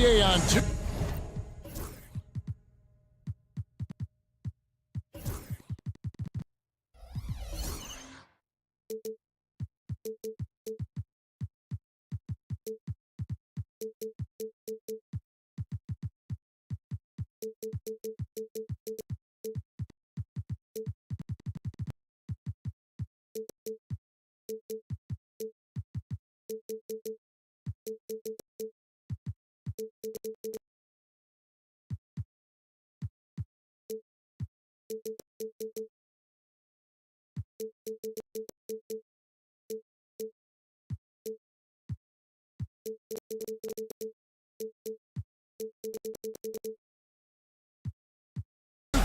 NBA on 2.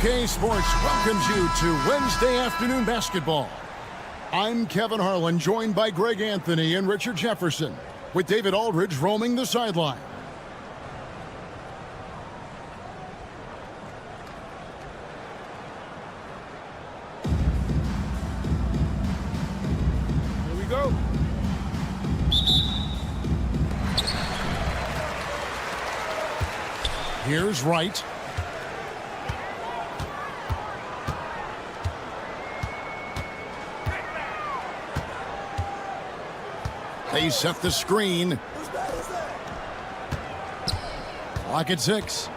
UK Sports welcomes you to Wednesday afternoon basketball. I'm Kevin Harlan, joined by Greg Anthony and Richard Jefferson, with David Aldridge roaming the sideline. Here we go. Here's Wright. They set the screen. Clock at 6.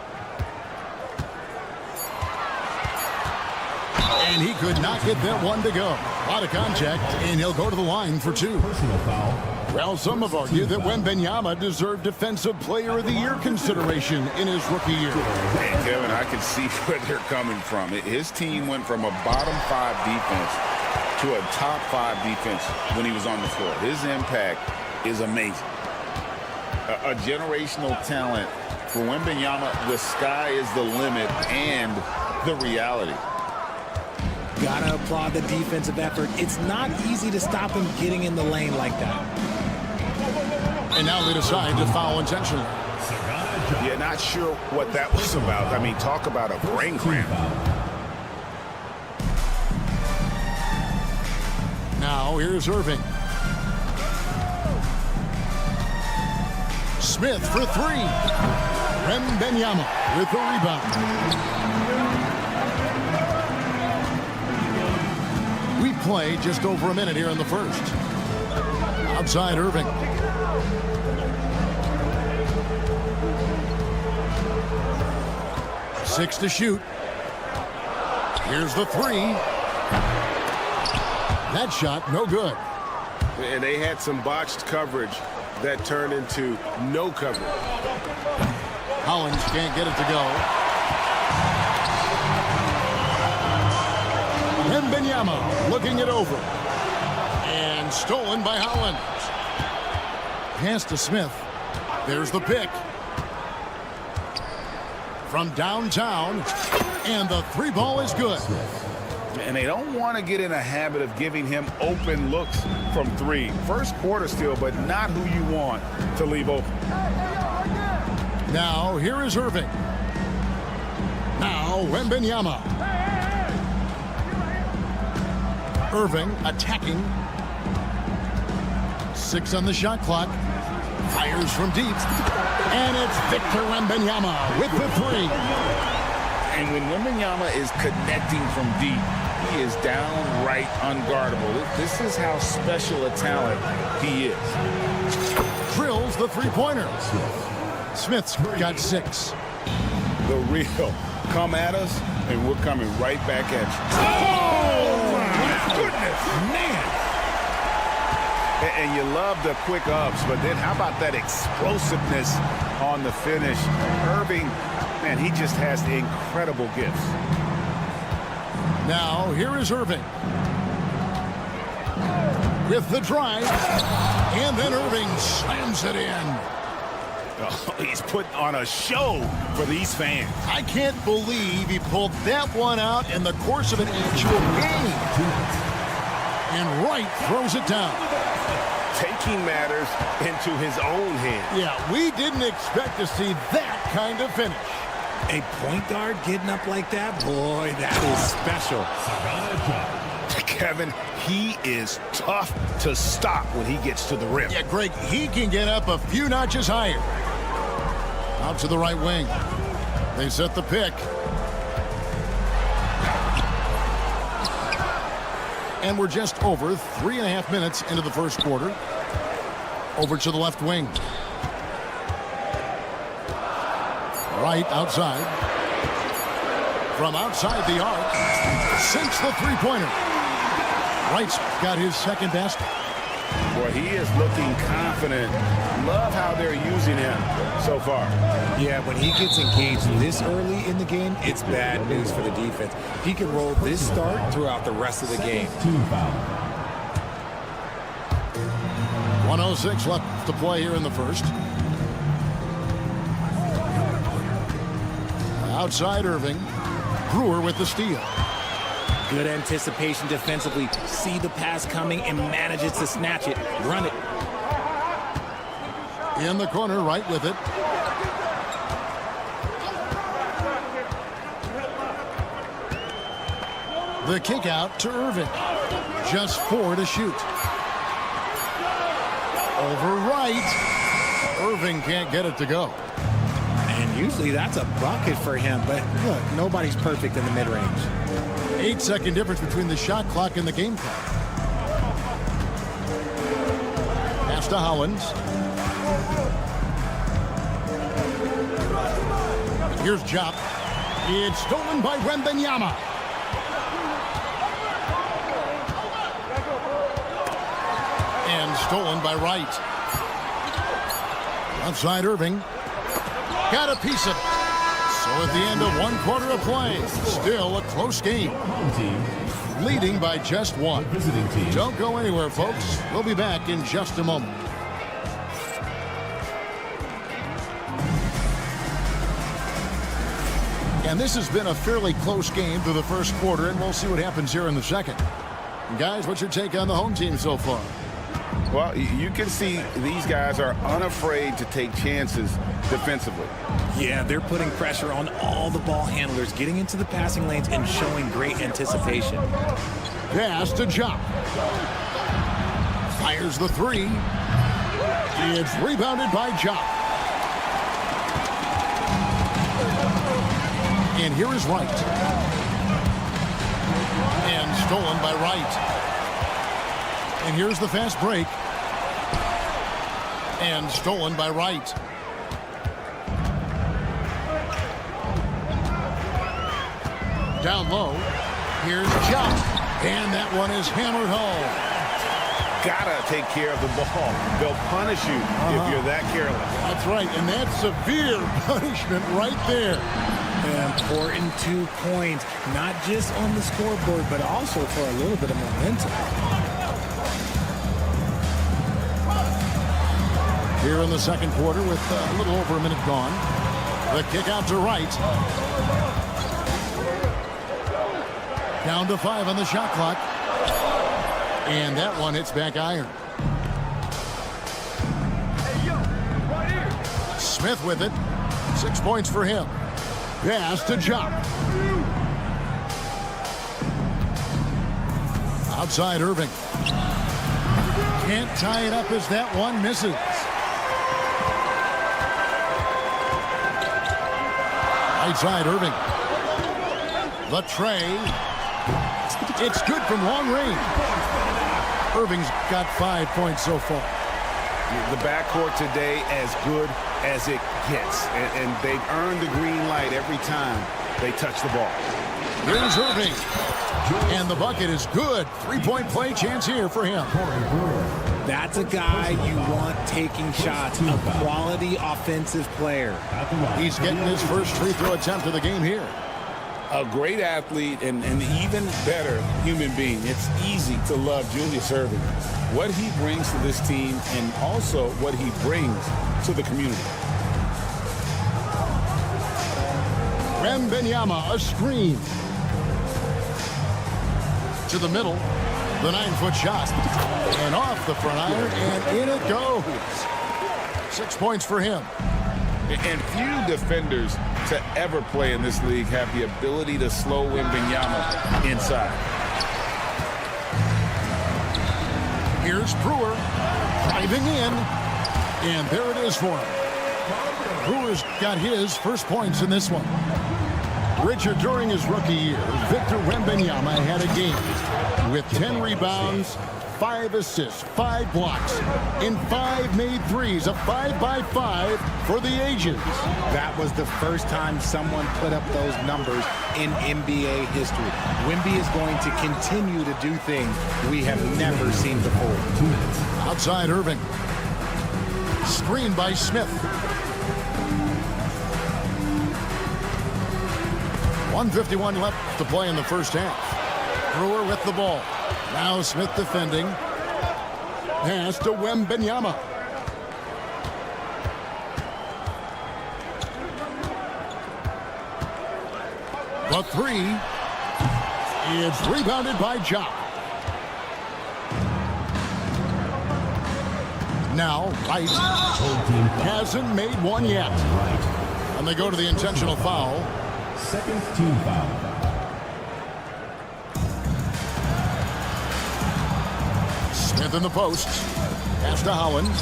And he could not get that one to go. A lot of contact, and he'll go to the line for 2. Personal foul. Well, some have argued that Wembanyama deserved Defensive Player of the Year consideration in his rookie year. And Kevin, I can see where they're coming from. His team went from a bottom 5 defense to a top 5 defense when he was on the floor. His impact is amazing. A generational talent for Wembanyama. The sky is the limit and the reality. Gotta applaud the defensive effort. It's not easy to stop him getting in the lane like that. And now they decide to foul intentionally. Yeah, not sure what that was about. I mean, talk about a brain cramp. Now here's Irving. Smith for 3. Wembanyama with the rebound. We play just over a minute here in the first. Outside Irving. Six to shoot. Here's the 3. That shot, no good. And they had some botched coverage that turned into no coverage. Hollins can't get it to go. Wembanyama looking it over. And stolen by Hollins. Pass to Smith. There's the pick. From downtown. And the 3 ball is good. And they don't want to get in a habit of giving him open looks from 3. First quarter still, but not who you want to leave open. Now, here is Irving. Now, Wembanyama. Irving attacking. 6 on the shot clock. Fires from deep. And it's Victor Wembanyama with the 3. And when Wembanyama is connecting from deep, he is downright unguardable. This is how special a talent he is. Drills the 3-pointer. Smith's got 6. The real come at us, and we're coming right back at you. Oh, my goodness, man. And you love the quick ups, but then how about that explosiveness on the finish? Irving, man, he just has incredible gifts. Now, here is Irving. With the drive. And then Irving slams Drills it in. Oh, he's putting on a show for these fans. I can't believe he pulled that one out in the course of an actual game. And Wright throws it down. Taking matters into his own hands. Yeah, we didn't expect to see that kind of finish. A point guard getting up like that, boy, that is special. Kevin, he is tough to stop when he gets to the rim. Yeah, Greg, he can get up a few notches higher. Out to the right wing. They set the pick. And we're just over 3.5 minutes into the first quarter. Over to the left wing. Right outside. From outside the arc. Sinks the three-pointer. Wright's got his second basket. Boy, he is looking confident. Love how they're using him so far. Yeah, when he gets engaged this early in the game, it's bad news for the defense. He can roll this start throughout the rest of the game. 1:06 left to play here in the first. Outside Irving. Brewer with the steal. Good anticipation defensively. See the pass coming and manages to snatch it. Run it. In the corner, right with it. The kick out to Irving. Just 4 to shoot. Over right. Irving can't get it to go. And usually that's a bucket for him. But look, nobody's perfect in the mid-range. 8-second difference between the shot clock and the game clock. Pass to Hollins. Here's Jop. It's stolen by Wembanyama. And stolen by Wright. Outside Irving. Got a piece of it. So at the end of 1 quarter of play, still a close game. Leading by just 1. Don't go anywhere, folks. We'll be back in just a moment. And this has been a fairly close game through the first quarter, and we'll see what happens here in the second. Guys, what's your take on the home team so far? Well, you can see these guys are unafraid to take chances defensively. Yeah, they're putting pressure on all the ball handlers, getting into the passing lanes and showing great anticipation. Pass to Jop. Fires the 3. It's rebounded by Jop. And here is Wright. And stolen by Wright. And here's the fast break. And stolen by Wright. Down low. Here's Jop. And that one is hammered home. Gotta take care of the ball. They'll punish you if you're that careless. That's right. And that's severe punishment right there. An important 2 points, not just on the scoreboard, but also for a little bit of momentum. Here in the second quarter with a little over a minute gone. The kick out to Wright. Down to 5 on the shot clock. And that one hits back iron. Smith with it. 6 points for him. Pass to Jop. Outside Irving. Can't tie it up as that one misses. Right side Irving. The tray. It's good from long range. Irving's got 5 points so far. The backcourt today as good as it gets. And they've earned the green light every time they touch the ball. Here's Irving. And the bucket is good. 3-point play chance here for him. That's a guy you want taking shots, a quality offensive player. He's getting his first free throw attempt of the game here. A great athlete and an even better human being. It's easy to love Julius Erving. What he brings to this team and also what he brings to the community. Wembanyama, a screen. To the middle. The 9-foot shot. And off the front iron, and in it goes. 6 points for him. And few defenders to ever play in this league have the ability to slow Wembanyama inside. Here's Brewer driving in, and there it is for him. Brewer's got his first points in this one. Richard, during his rookie year, Victor Wembanyama had a game with 10 rebounds, 5 assists, 5 blocks, and 5 made threes, a 5-by-5 for the ages. That was the first time someone put up those numbers in NBA history. Wemby is going to continue to do things we have never seen before. Outside Irving. Screen by Smith. 1:51 left to play in the first half. Brewer with the ball. Now Smith defending. Pass to Wembanyama. The three. It's rebounded by Ja. Now White hasn't made one yet. And they go to the intentional foul. Second team foul. Smith in the post. Pass to Hollins.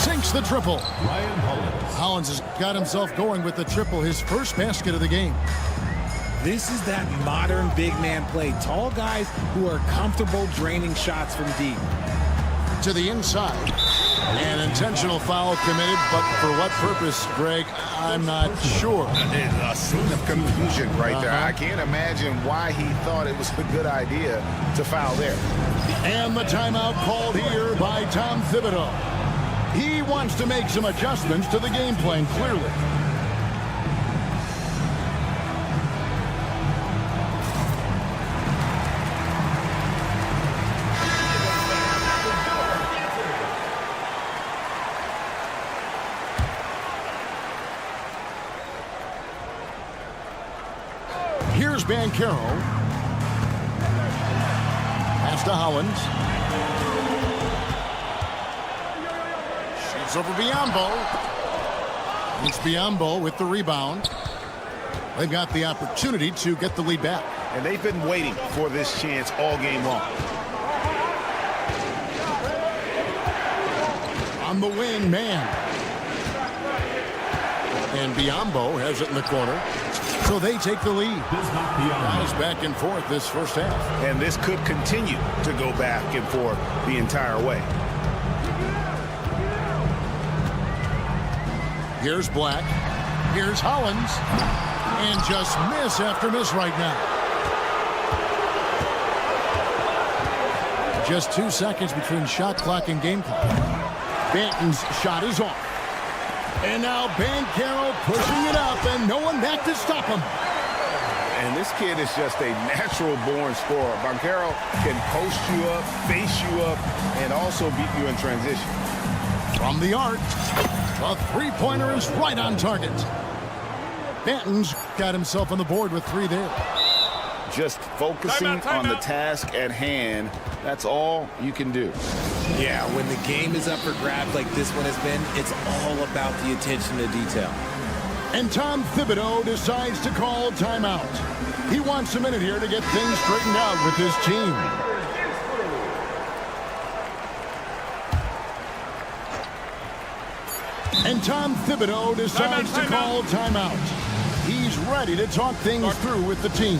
Sinks the triple. Ryan Hollins. Hollins has got himself going with the triple, his first basket of the game. This is that modern big man play. Tall guys who are comfortable draining shots from deep. To the inside. An intentional foul committed, but for what purpose, Greg, I'm not sure. A scene of confusion right there. I can't imagine why he thought it was a good idea to foul there. And the timeout called here by Tom Thibodeau. He wants to make some adjustments to the game plan, clearly. Here's Banchero. Pass to Hollins. Shoots over Biyombo. It's Biyombo with the rebound. They've got the opportunity to get the lead back. And they've been waiting for this chance all game long. On the wing, man. And Biyombo has it in the corner. So they take the lead. Guys back and forth this first half. And this could continue to go back and forth the entire way. Here's Black. Here's Hollins. And just miss after miss right now. Just 2 seconds between shot clock and game clock. Banton's shot is off. And now Banchero pushing it up, and no one back to stop him. And this kid is just a natural-born scorer. Banchero can post you up, face you up, and also beat you in transition. From the arc, the three-pointer is right on target. Banton's got himself on the board with 3 there. Just focusing on the task at hand, that's all you can do. Yeah, when the game is up for grabs like this one has been, it's all about the attention to detail. And Tom Thibodeau decides to call timeout. He wants a minute here to get things straightened out with his team. And Tom Thibodeau decides to call timeout. He's ready to talk things through with the team.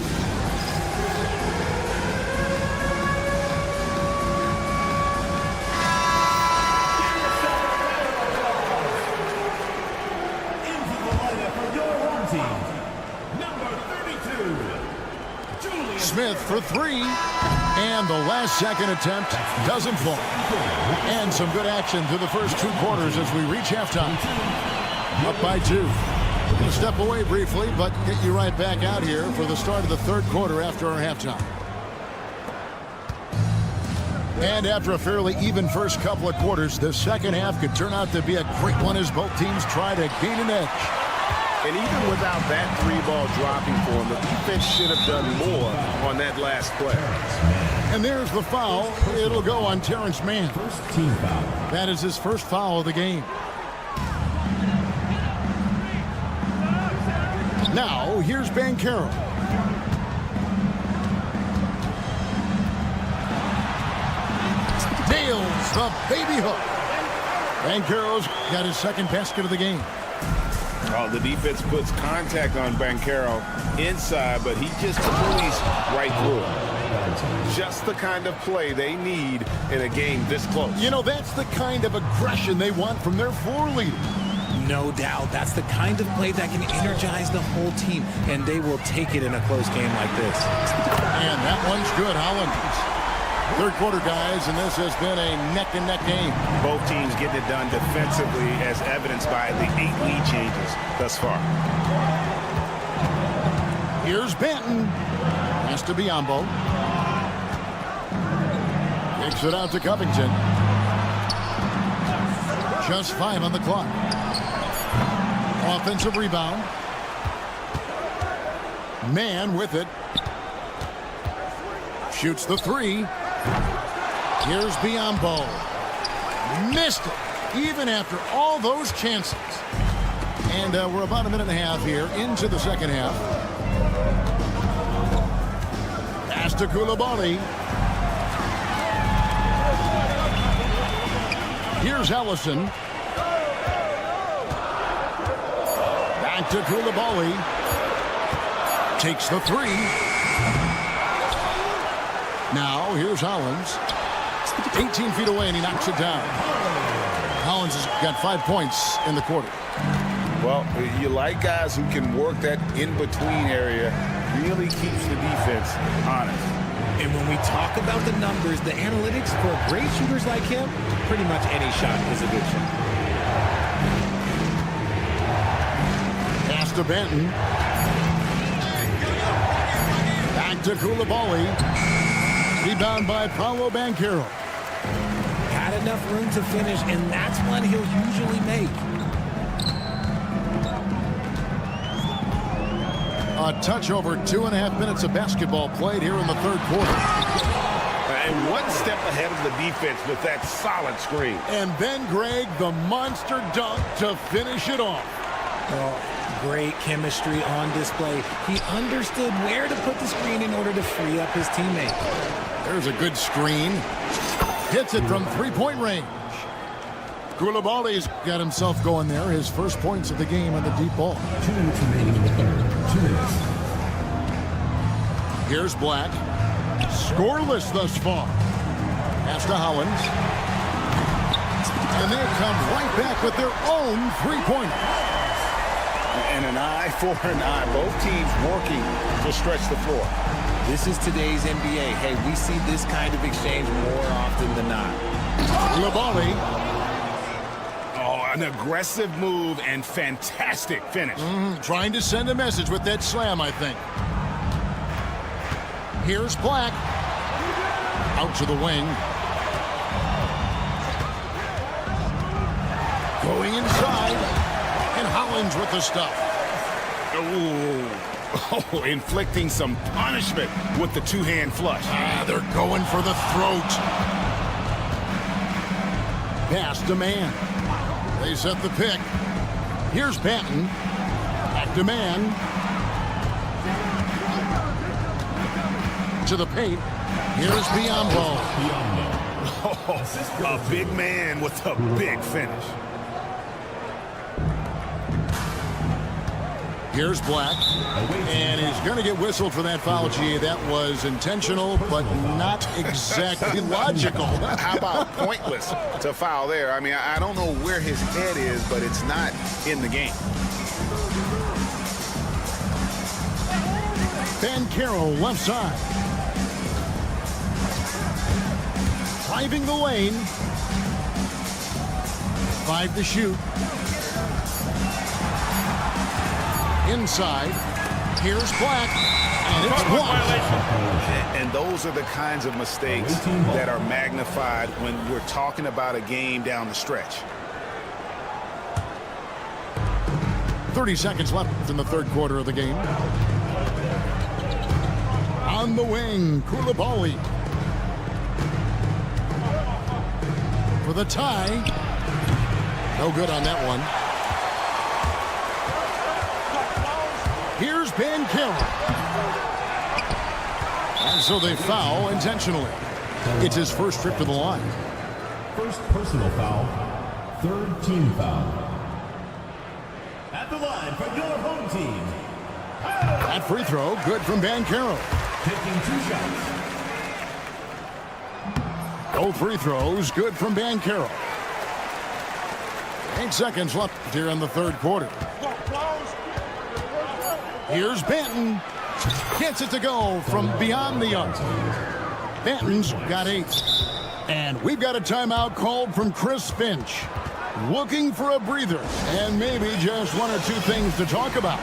Smith for 3, and the last second attempt doesn't fall. And some good action through the first 2 quarters as we reach halftime. Up by 2. We'll step away briefly, but get you right back out here for the start of the third quarter after our halftime. And after a fairly even first couple of quarters, the second half could turn out to be a great one as both teams try to gain an edge. And even without that three-ball dropping for him, the defense should have done more on that last play. And there's the foul. It'll go on Terrence Mann. First team foul. That is his first foul of the game. Now, here's Banchero. Nails the baby hook. Banchero's got his second basket of the game. Oh, the defense puts contact on Banchero inside, but he just bullies right through it. Just the kind of play they need in a game this close. You know, that's the kind of aggression they want from their floor leader. No doubt. That's the kind of play that can energize the whole team, and they will take it in a close game like this. And that one's good, Holland. Third quarter, guys, and this has been a neck-and-neck game. Both teams getting it done defensively, as evidenced by the 8 lead changes thus far. Here's Benton. Has to be Biombo. Kicks it out to Covington. Just 5 on the clock. Offensive rebound. Mann with it. Shoots the three. Here's Biombo. Missed it, even after all those chances. And we're about a minute and a half here into the second half. Pass to Koulibaly. Here's Ellison. Back to Koulibaly. Takes the three. Now, here's Hollins. 18 feet away, and he knocks it down. Hollins has got 5 points in the quarter. Well, you like guys who can work that in-between area. Really keeps the defense honest. And when we talk about the numbers, the analytics for great shooters like him, pretty much any shot is a good shot. Pass to Benton. Back to Koulibaly. Rebound by Paolo Banchero. Had enough room to finish, and that's what he'll usually make. A touch over 2.5 minutes of basketball played here in the third quarter. And one step ahead of the defense with that solid screen. And then, Greg, the monster dunk to finish it off. Well, great chemistry on display. He understood where to put the screen in order to free up his teammate. There's a good screen. Hits it from three-point range. Koulibaly's got himself going there. His first points of the game on the deep ball. 2 minutes remaining in the third. 2 minutes. Here's Black. Scoreless thus far. Pass to Hollins. And they come right back with their own three-pointer. And an eye for an eye. Both teams working to stretch the floor. This is today's NBA. Hey, we see this kind of exchange more often than not. Koulibaly. Oh, an aggressive move and fantastic finish. Trying to send a message with that slam, I think. Here's Black. Out to the wing. Going inside. And Hollins with the stuff. Oh, inflicting some punishment with the two-hand flush. They're going for the throat. Pass to Mann. They set the pick. Here's Benton. Back to Mann. To the paint. Here's Biombo. Oh, a big man with a big finish. Here's Black. And he's going to get whistled for that foul, G. That was intentional, but not exactly logical. How about pointless to foul there? I mean, I don't know where his head is, but it's not in the game. Banchero left side. Driving the lane. 5 to shoot. Inside. Here's Black. And it's blocked. And those are the kinds of mistakes that are magnified when we're talking about a game down the stretch. 30 seconds left in the third quarter of the game. On the wing, Koulibaly. For the tie. No good on that one. Here's Banchero. And so they foul intentionally. It's his first trip to the line. First personal foul. Third team foul. At the line for your home team. That free throw, good from Banchero. Taking 2 shots. Both free throws, good from Banchero. 8 seconds left here in the third quarter. Here's Banton. Gets it to go from beyond the arc. Banton's got 8. And we've got a timeout called from Chris Finch. Looking for a breather and maybe just 1 or 2 things to talk about.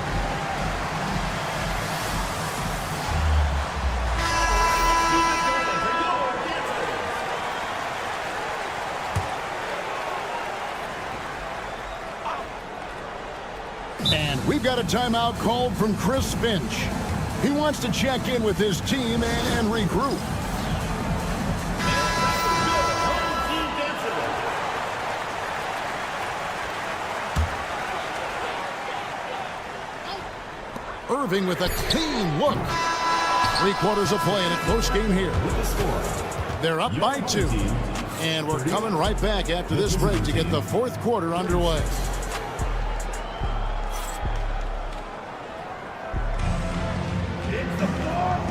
And we've got a timeout called from Chris Finch. He wants to check in with his team and regroup. Irving with a clean look. 3 quarters of play in a close game here. They're up by 2. And we're coming right back after this break to get the fourth quarter underway.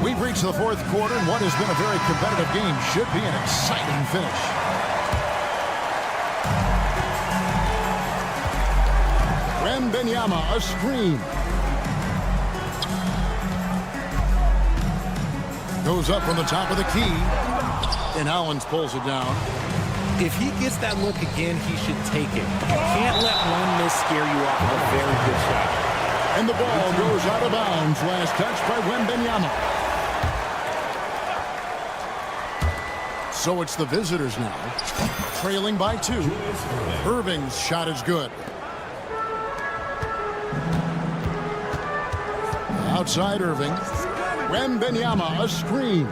We've reached the fourth quarter, and what has been a very competitive game should be an exciting finish. Wembanyama, a screen. Goes up from the top of the key, and Hollins pulls it down. If he gets that look again, he should take it. You can't let one miss scare you off of a very good shot. And the ball goes out of bounds. Last touch by Wembanyama. So it's the visitors now, trailing by 2. Irving's shot is good. Outside Irving. Wembanyama, a screen.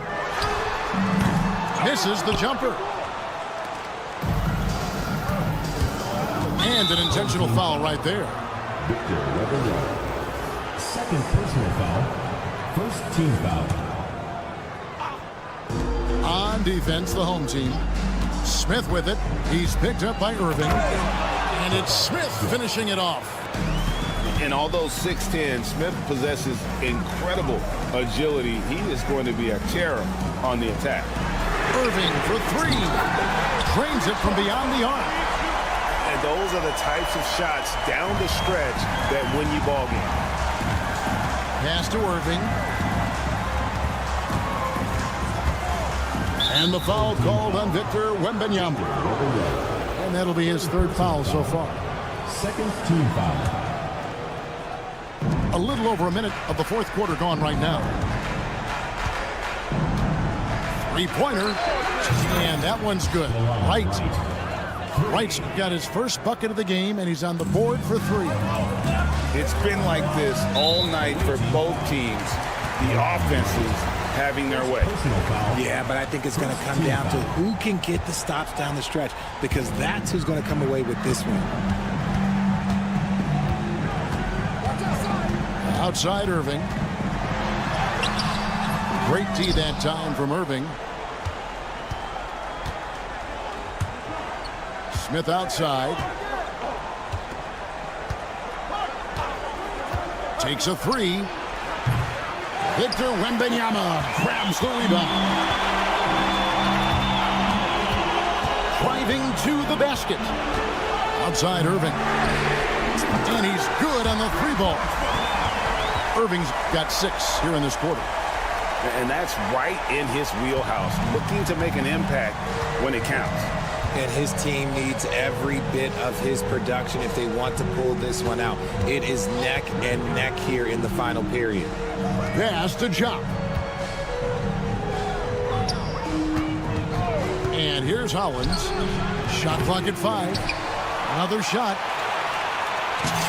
Misses the jumper. And an intentional foul right there. Second personal foul. First team foul. On defense, the home team. Smith with it. He's picked up by Irving. And it's Smith finishing it off. And although 6'10", Smith possesses incredible agility. He is going to be a terror on the attack. Irving for 3. Drains it from beyond the arc. And those are the types of shots down the stretch that win you ball games. Pass to Irving. And the foul called on Victor Wembanyama. And that'll be his 3rd foul so far. Second team foul. A little over a minute of the fourth quarter gone right now. 3-pointer. And that one's good. Wright's got his first bucket of the game, and he's on the board for 3. It's been like this all night for both teams. The offenses having their way. Yeah, but I think it's going to come down to who can get the stops down the stretch, because that's who's going to come away with this one. Outside Irving. Great D that time from Irving. Smith outside. Takes a 3. Victor Wembanyama grabs the rebound. Driving to the basket. Outside Irving. And he's good on the 3-ball. Irving's got 6 here in this quarter. And that's right in his wheelhouse, looking to make an impact when it counts. and his team needs every bit of his production if they want to pull this one out. It is neck and neck here in the final period. Pass to Chop. And here's Hollins. Shot clock at 5. Another shot.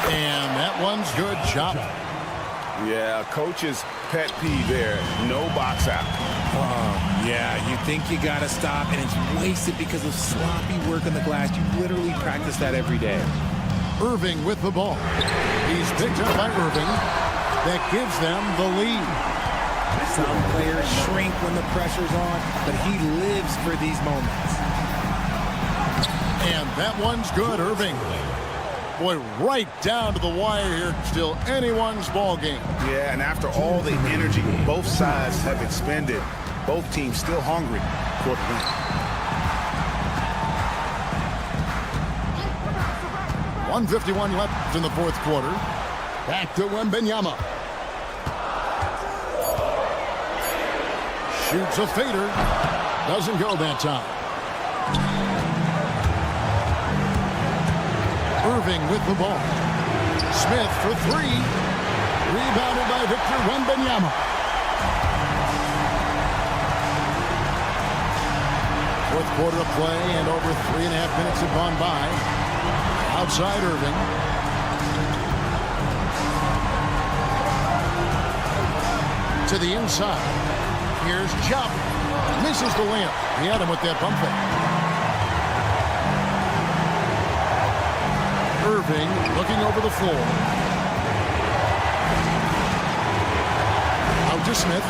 And that one's good. Chop. Yeah, coach's pet peeve there. No box out. Yeah, you think you got to stop, and it's wasted because of sloppy work on the glass. You literally practice that every day. Irving with the ball. He's picked up by Irving. That gives them the lead. Some players shrink when the pressure's on, but he lives for these moments. And that one's good, Irving. Boy, right down to the wire here. Still anyone's ball game. Yeah, and after all the energy both sides have expended, both teams still hungry for the win. 1:51 left in the fourth quarter. Back to Wembanyama. Shoots a fader. Doesn't go that time. Irving with the ball. Smith for 3. Rebounded by Victor Wembanyama. Fourth quarter of play, and over 3.5 minutes have gone by. Outside Irving. To the inside. Here's Chop. Misses the layup. He had him with that bump fake. Irving looking over the floor. Out to Smith.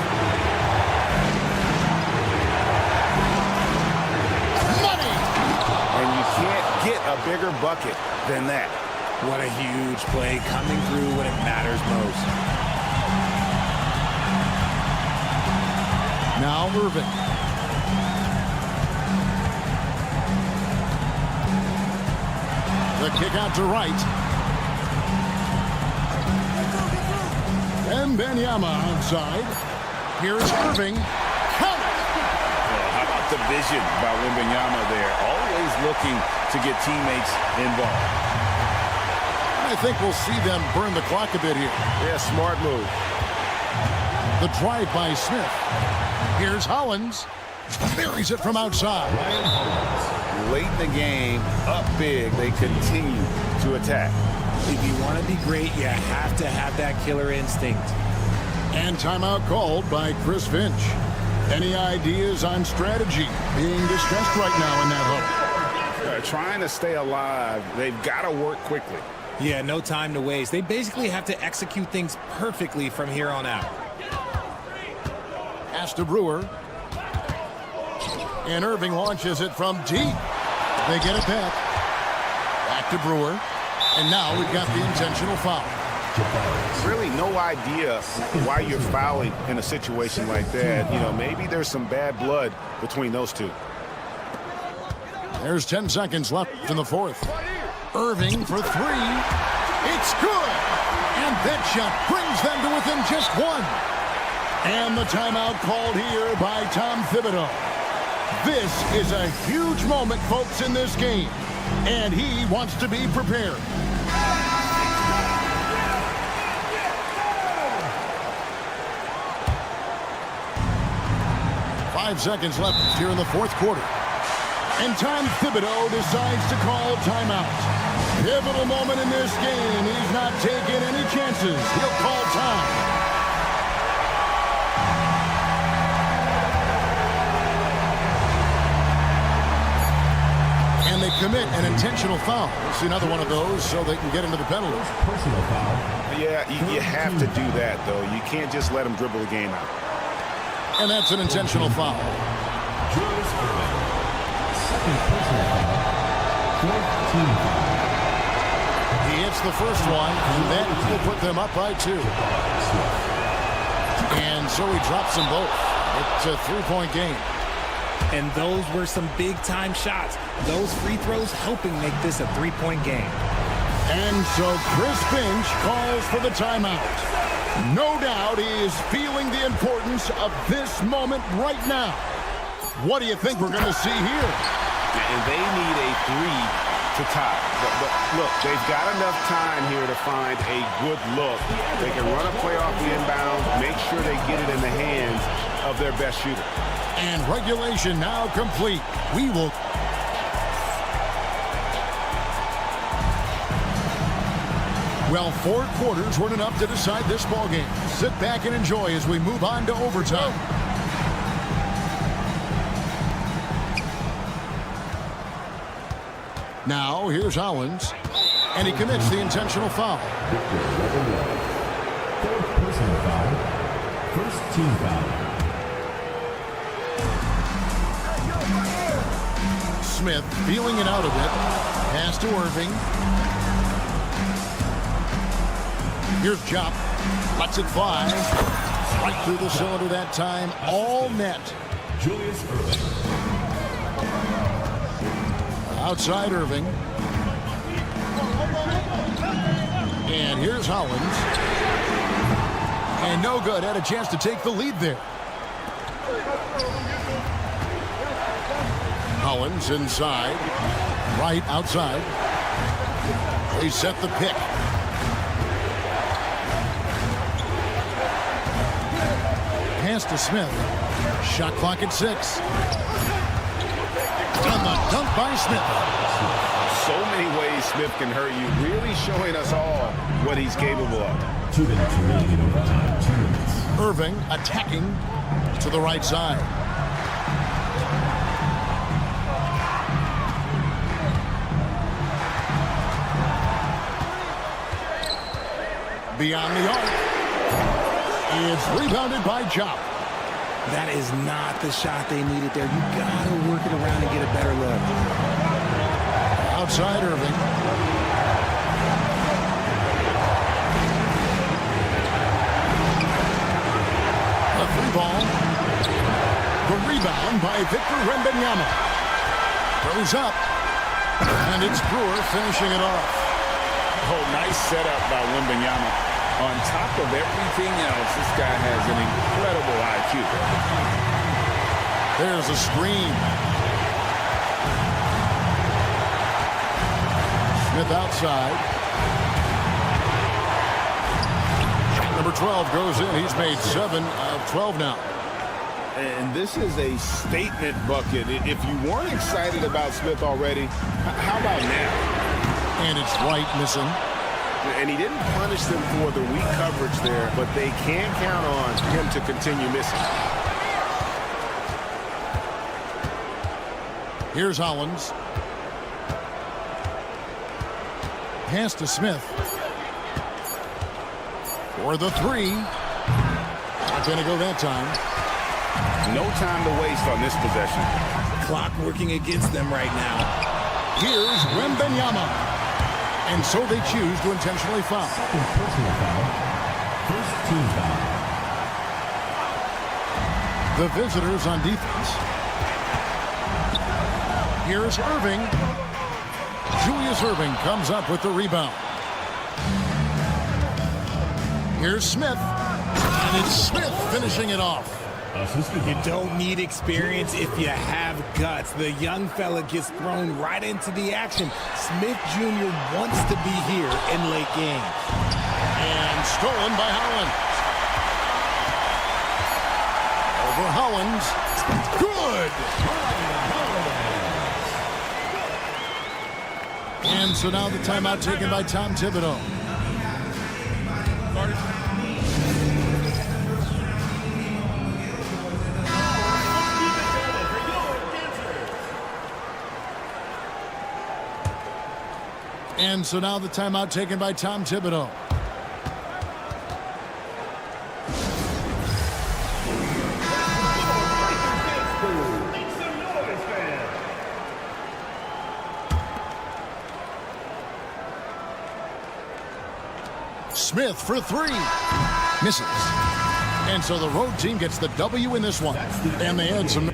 Money! And you can't get a bigger bucket than that. What a huge play coming through when it matters most. Now Irving. The kick out to right. Wembanyama outside. Here's Irving. Count it! Well, how about the vision by Wembanyama there? Always looking to get teammates involved. I think we'll see them burn the clock a bit here. Yeah, smart move. The drive by Smith. Here's Hollins. Buries it from outside. Late in the game, up big, they continue to attack. If you want to be great, you have to have that killer instinct. And timeout called by Chris Finch. Any ideas on strategy? Being discussed right now in that huddle. Trying to stay alive, they've got to work quickly. Yeah, no time to waste. They basically have to execute things perfectly from here on out. Pass to Brewer. And Irving launches it from deep. They get it back. Back to Brewer. And now we've got the intentional foul. Really no idea why you're fouling in a situation like that. You know, maybe there's some bad blood between those two. There's 10 seconds left in the fourth. Irving for 3. It's good. And that shot brings them to within just 1. And the timeout called here by Tom Thibodeau. This is a huge moment, folks, in this game. And he wants to be prepared. Five seconds left here in the fourth quarter. And Tom Thibodeau decides to call timeout. Pivotal moment in this game. He's not taking any chances. He'll call time. And they commit an intentional foul. We'll see another one of those so they can get into the penalty. Personal foul. Yeah, you have to do that, though. You can't just let them dribble the game out. And that's an intentional foul. Julius Irving. Second personal foul. Fourth team foul. He hits the first one, and that will put them up by 2. And so he drops them both. It's a 3-point game. And those were some big-time shots. Those free throws helping make this a 3-point game. And so Chris Finch calls for the timeout. No doubt he is feeling the importance of this moment right now. What do you think we're going to see here? And they need a 3 to tie. But look, they've got enough time here to find a good look. They can run a play off the inbound, make sure they get it in the hands of their best shooter. And regulation now complete. We will... Well, 4 quarters weren't enough to decide this ballgame. Sit back and enjoy as we move on to overtime. Now, here's Hollins, and he commits the intentional foul. Fourth personal foul. First team foul. Smith feeling it out a bit. Pass to Irving. Here's Jop. Lets it fly. Right through the cylinder that time. All net. Julius Irving. Outside Irving. And here's Hollins. And no good. Had a chance to take the lead there. Hollins inside. Right outside. They set the pick. Pass to Smith. Shot clock at 6. On the dunk by Smith. So many ways Smith can hurt you, really showing us all what he's capable of. 2 minutes remaining in overtime. 2 minutes. Irving attacking to the right side. Beyond the arc. It's rebounded by Jop. That is not the shot they needed there. You got to work it around and get a better look. Outside Irving. A 3-ball. The rebound by Victor Wembanyama. Goes up. And it's Brewer finishing it off. Oh, nice setup by Wembanyama. On top of everything else, this guy has an incredible IQ. There's a screen. Smith outside. Number 12 goes in. He's made 7 of 12 now. And this is a statement bucket. If you weren't excited about Smith already, how about now? And it's Wright missing. And he didn't punish them for the weak coverage there, but they can't count on him to continue missing. Here's Hollins. Pass to Smith. For the 3. Not going to go that time. No time to waste on this possession. Clock working against them right now. Here's Wembanyama. And so they choose to intentionally foul. Second personal foul. First team foul. The visitors on defense. Here's Irving. Julius Irving comes up with the rebound. Here's Smith. And it's Smith finishing it off. You don't need experience if you have guts. The young fella gets thrown right into the action. Smith Jr. wants to be here in late game. And stolen by Hollins. Over Hollins. Good. And so now the timeout taken by Tom Thibodeau. And so now the timeout taken by Tom Thibodeau. Smith for 3. Misses. And so the road team gets the W in this one. And they had some...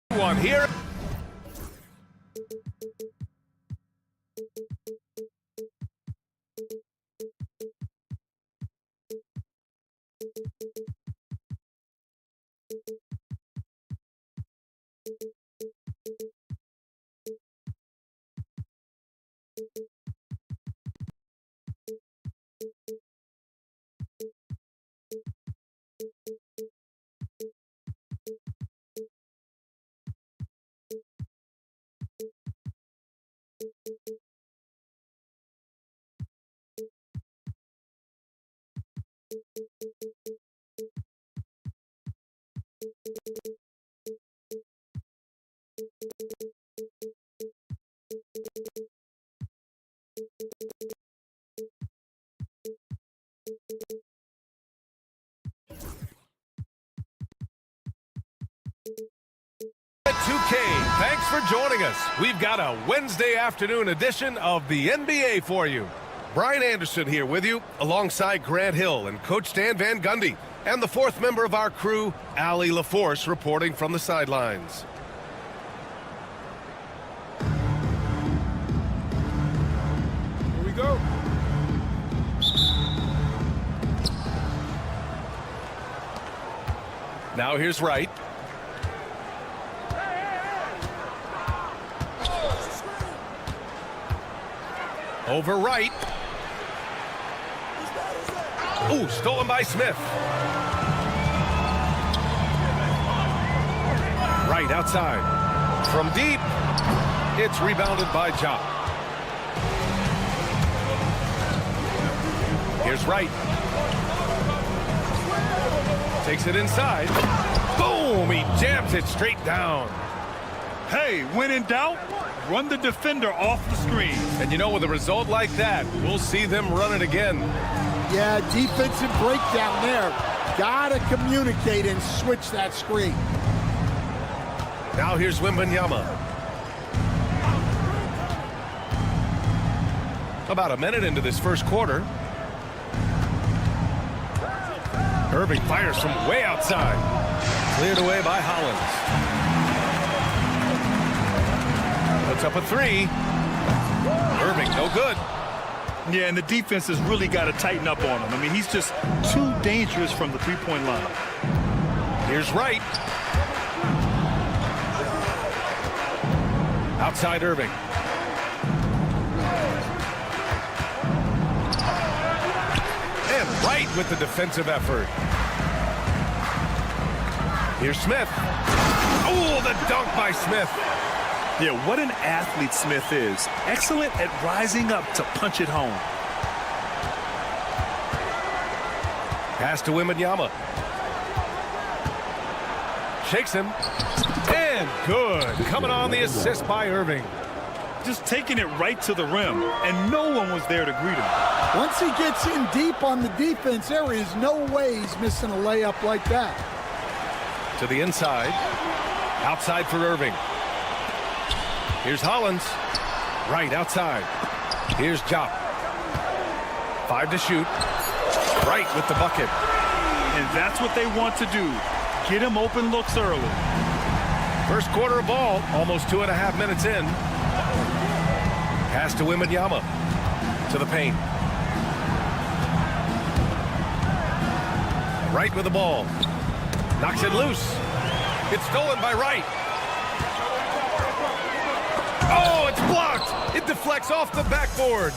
One here. At 2K, thanks for joining us. We've got a Wednesday afternoon edition of the NBA for you. Brian Anderson here with you, alongside Grant Hill and Coach Dan Van Gundy, and the fourth member of our crew, Allie LaForce, reporting from the sidelines. Here we go. Now here's Wright. Over Wright. Ooh, stolen by Smith. Wright outside. From deep. It's rebounded by Ja. Here's Wright. Takes it inside. Boom! He jams it straight down. Hey, when in doubt, run the defender off the screen. And you know, with a result like that, we'll see them run it again. Yeah, defensive breakdown there. Gotta communicate and switch that screen. Now here's Wembanyama. About a minute into this first quarter. Irving fires from way outside. Cleared away by Hollins. Puts up a three. Irving, no good. Yeah, and the defense has really got to tighten up on him. I mean, he's just too dangerous from the three-point line. Here's Wright. Outside Irving. And Wright with the defensive effort. Here's Smith. Oh, the dunk by Smith. Yeah, what an athlete Smith is. Excellent at rising up to punch it home. Pass to Wembanyama. Shakes him. And good. Coming on the assist by Irving. Just taking it right to the rim, and no one was there to greet him. Once he gets in deep on the defense, there is no way he's missing a layup like that. To the inside. Outside for Irving. Here's Hollins. Right outside. Here's Ja. 5 to shoot. Right with the bucket. And that's what they want to do. Get him open looks early. First quarter of ball, almost 2.5 minutes in. Pass to Wembanyama. To the paint. Right with the ball. Knocks it loose. It's stolen by Wright. Oh, it's blocked. It deflects off the backboard.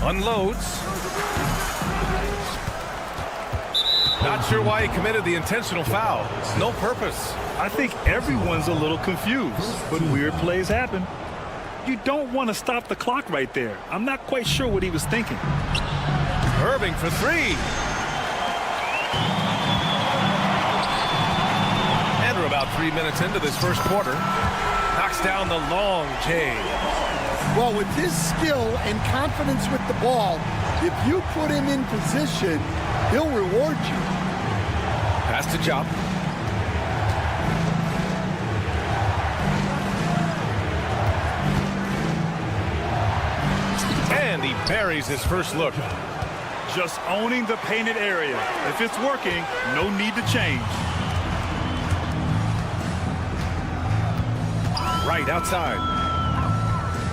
Unloads. Not sure why he committed the intentional foul. No purpose. I think everyone's a little confused, but weird plays happen. You don't want to stop the clock right there. I'm not quite sure what he was thinking. Irving for three. And we're about 3 minutes into this first quarter. Knocks down the long J. Well, with his skill and confidence with the ball, if you put him in position, he'll reward you. Pass to Ja. And he buries his first look. Just owning the painted area. If it's working, no need to change. Right outside.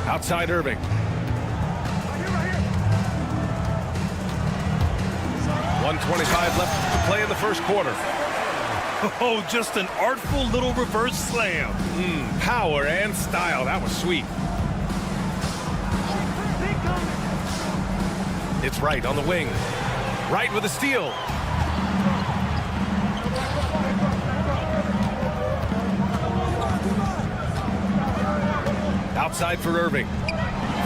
Outside Irving. 1:25 left to play in the first quarter. Oh, just an artful little reverse slam. Power and style. That was sweet. It's Wright on the wing. Wright with a steal. Outside for Irving.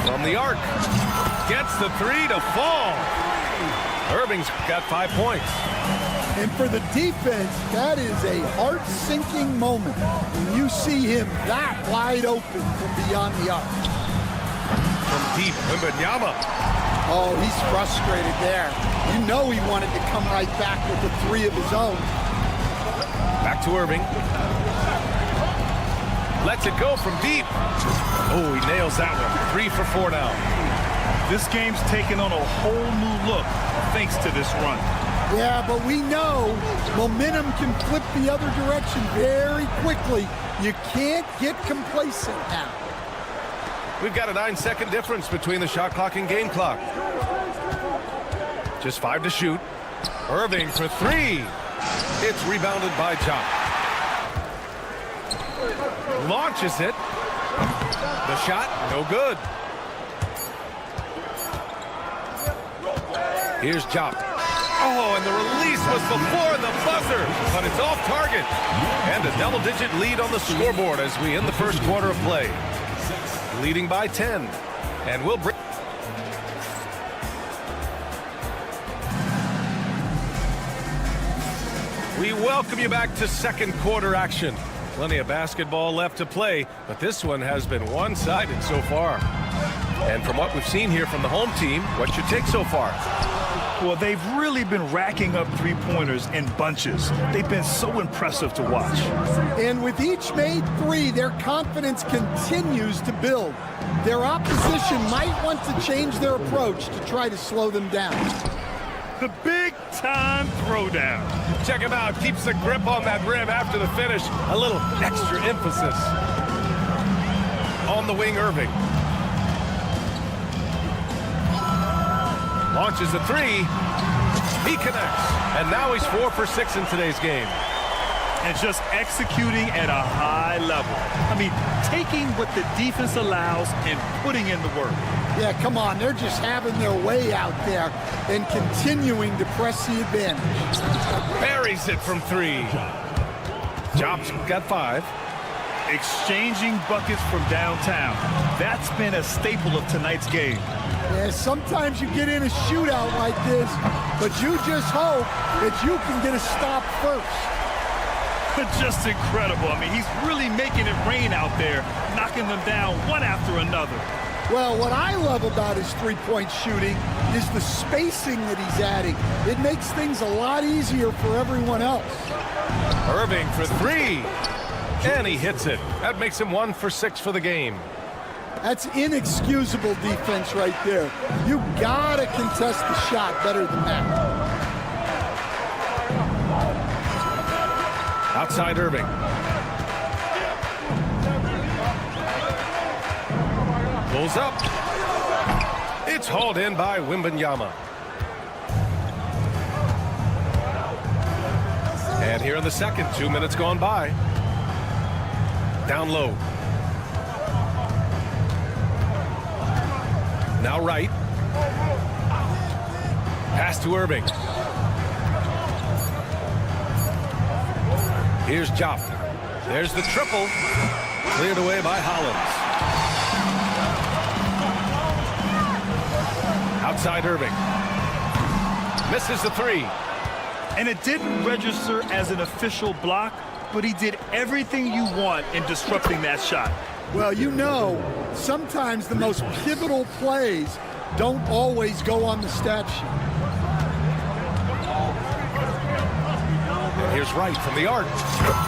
From the arc. Gets the three to fall. Irving's got 5 points. And for the defense, that is a heart-sinking moment when you see him that wide open from beyond the arc. From deep, Wembanyama. Oh, he's frustrated there. You know he wanted to come right back with the three of his own. Back to Irving. Lets it go from deep. Oh, he nails that one. 3 for 4 now. This game's taken on a whole new look thanks to this run. Yeah, but we know momentum can flip the other direction very quickly. You can't get complacent now. We've got a 9-second difference between the shot clock and game clock. Just 5 to shoot. Irving for 3. It's rebounded by Jock. Launches it. The shot, no good. Here's Jock. Oh, and the release was before the buzzer, but it's off target. And a double-digit lead on the scoreboard as we end the first quarter of play. Leading by 10. And we'll bring... We welcome you back to second quarter action. Plenty of basketball left to play, but this one has been one-sided so far. And from what we've seen here from the home team, what's your take so far? Well, they've really been racking up three-pointers in bunches. They've been so impressive to watch. And with each made three, their confidence continues to build. Their opposition might want to change their approach to try to slow them down. The big-time throwdown. Check him out. Keeps the grip on that rim after the finish. A little extra emphasis. On the wing, Irving. Launches a 3. He connects. And now he's 4 for 6 in today's game. And just executing at a high level. I mean, taking what the defense allows and putting in the work. Yeah, come on. They're just having their way out there and continuing to press the advantage. Buries it from 3. Jobs got 5. Exchanging buckets from downtown. That's been a staple of tonight's game. Yeah, sometimes you get in a shootout like this, but you just hope that you can get a stop first. Just incredible. I mean, he's really making it rain out there, knocking them down one after another. Well, what I love about his three-point shooting is the spacing that he's adding. It makes things a lot easier for everyone else. Irving for 3. And he hits it. That makes him 1 for 6 for the game. That's inexcusable defense right there. You gotta contest the shot better than that. Outside Irving. Pulls up. It's hauled in by Wembanyama. And here in the second, 2 minutes gone by. Down low. Now right. Pass to Irving. Here's Jopp. There's the triple. Cleared away by Hollins. Outside Irving. Misses the 3. And it didn't register as an official block, but he did everything you want in disrupting that shot. Well, you know, sometimes the most pivotal plays don't always go on the stat sheet. And here's Wright from the arc.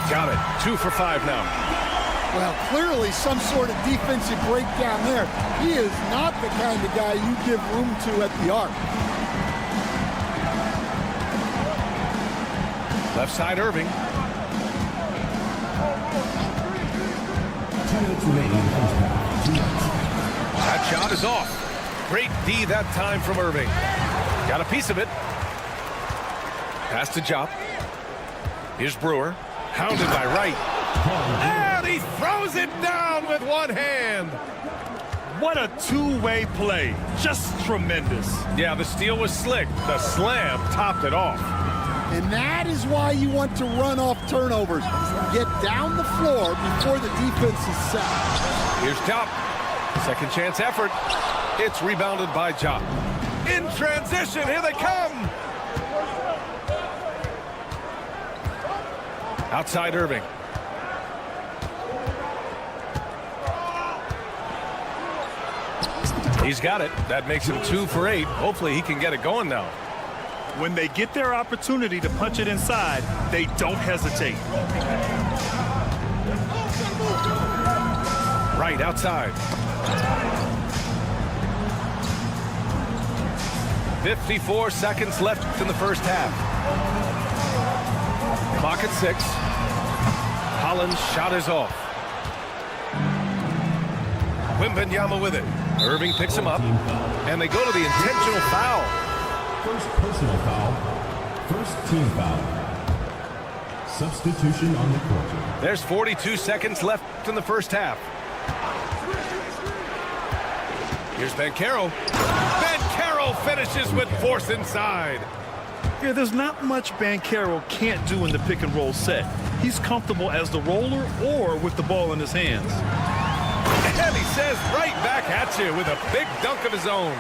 Got it. 2 for 5 now. Well, clearly some sort of defensive breakdown there. He is not the kind of guy you give room to at the arc. Left side, Irving. 2 minutes remaining in the first half. 2 minutes. That shot is off. Great D that time from Irving. Got a piece of it. Pass to Jop. Here's Brewer. Hounded by Wright. And he throws it down with one hand. What a two-way play. Just tremendous. Yeah, the steal was slick. The slam topped it off. And that is why you want to run off turnovers. Get down the floor before the defense is set. Here's Jop. Second chance effort. It's rebounded by Jop. In transition, here they come. Outside Irving. He's got it. That makes him 2 for 8. Hopefully he can get it going now. When they get their opportunity to punch it inside, they don't hesitate. Right outside. 54 seconds left in the first half. Clock at 6. Holland's shot is off. Wembanyama with it. Irving picks him up, and they go to the intentional foul. First personal foul. First team foul. Substitution on the court. There's 42 seconds left in the first half. Here's Banchero. Banchero finishes with force inside. Yeah, there's not much Banchero can't do in the pick and roll set. He's comfortable as the roller or with the ball in his hands. And he says right back at you with a big dunk of his own.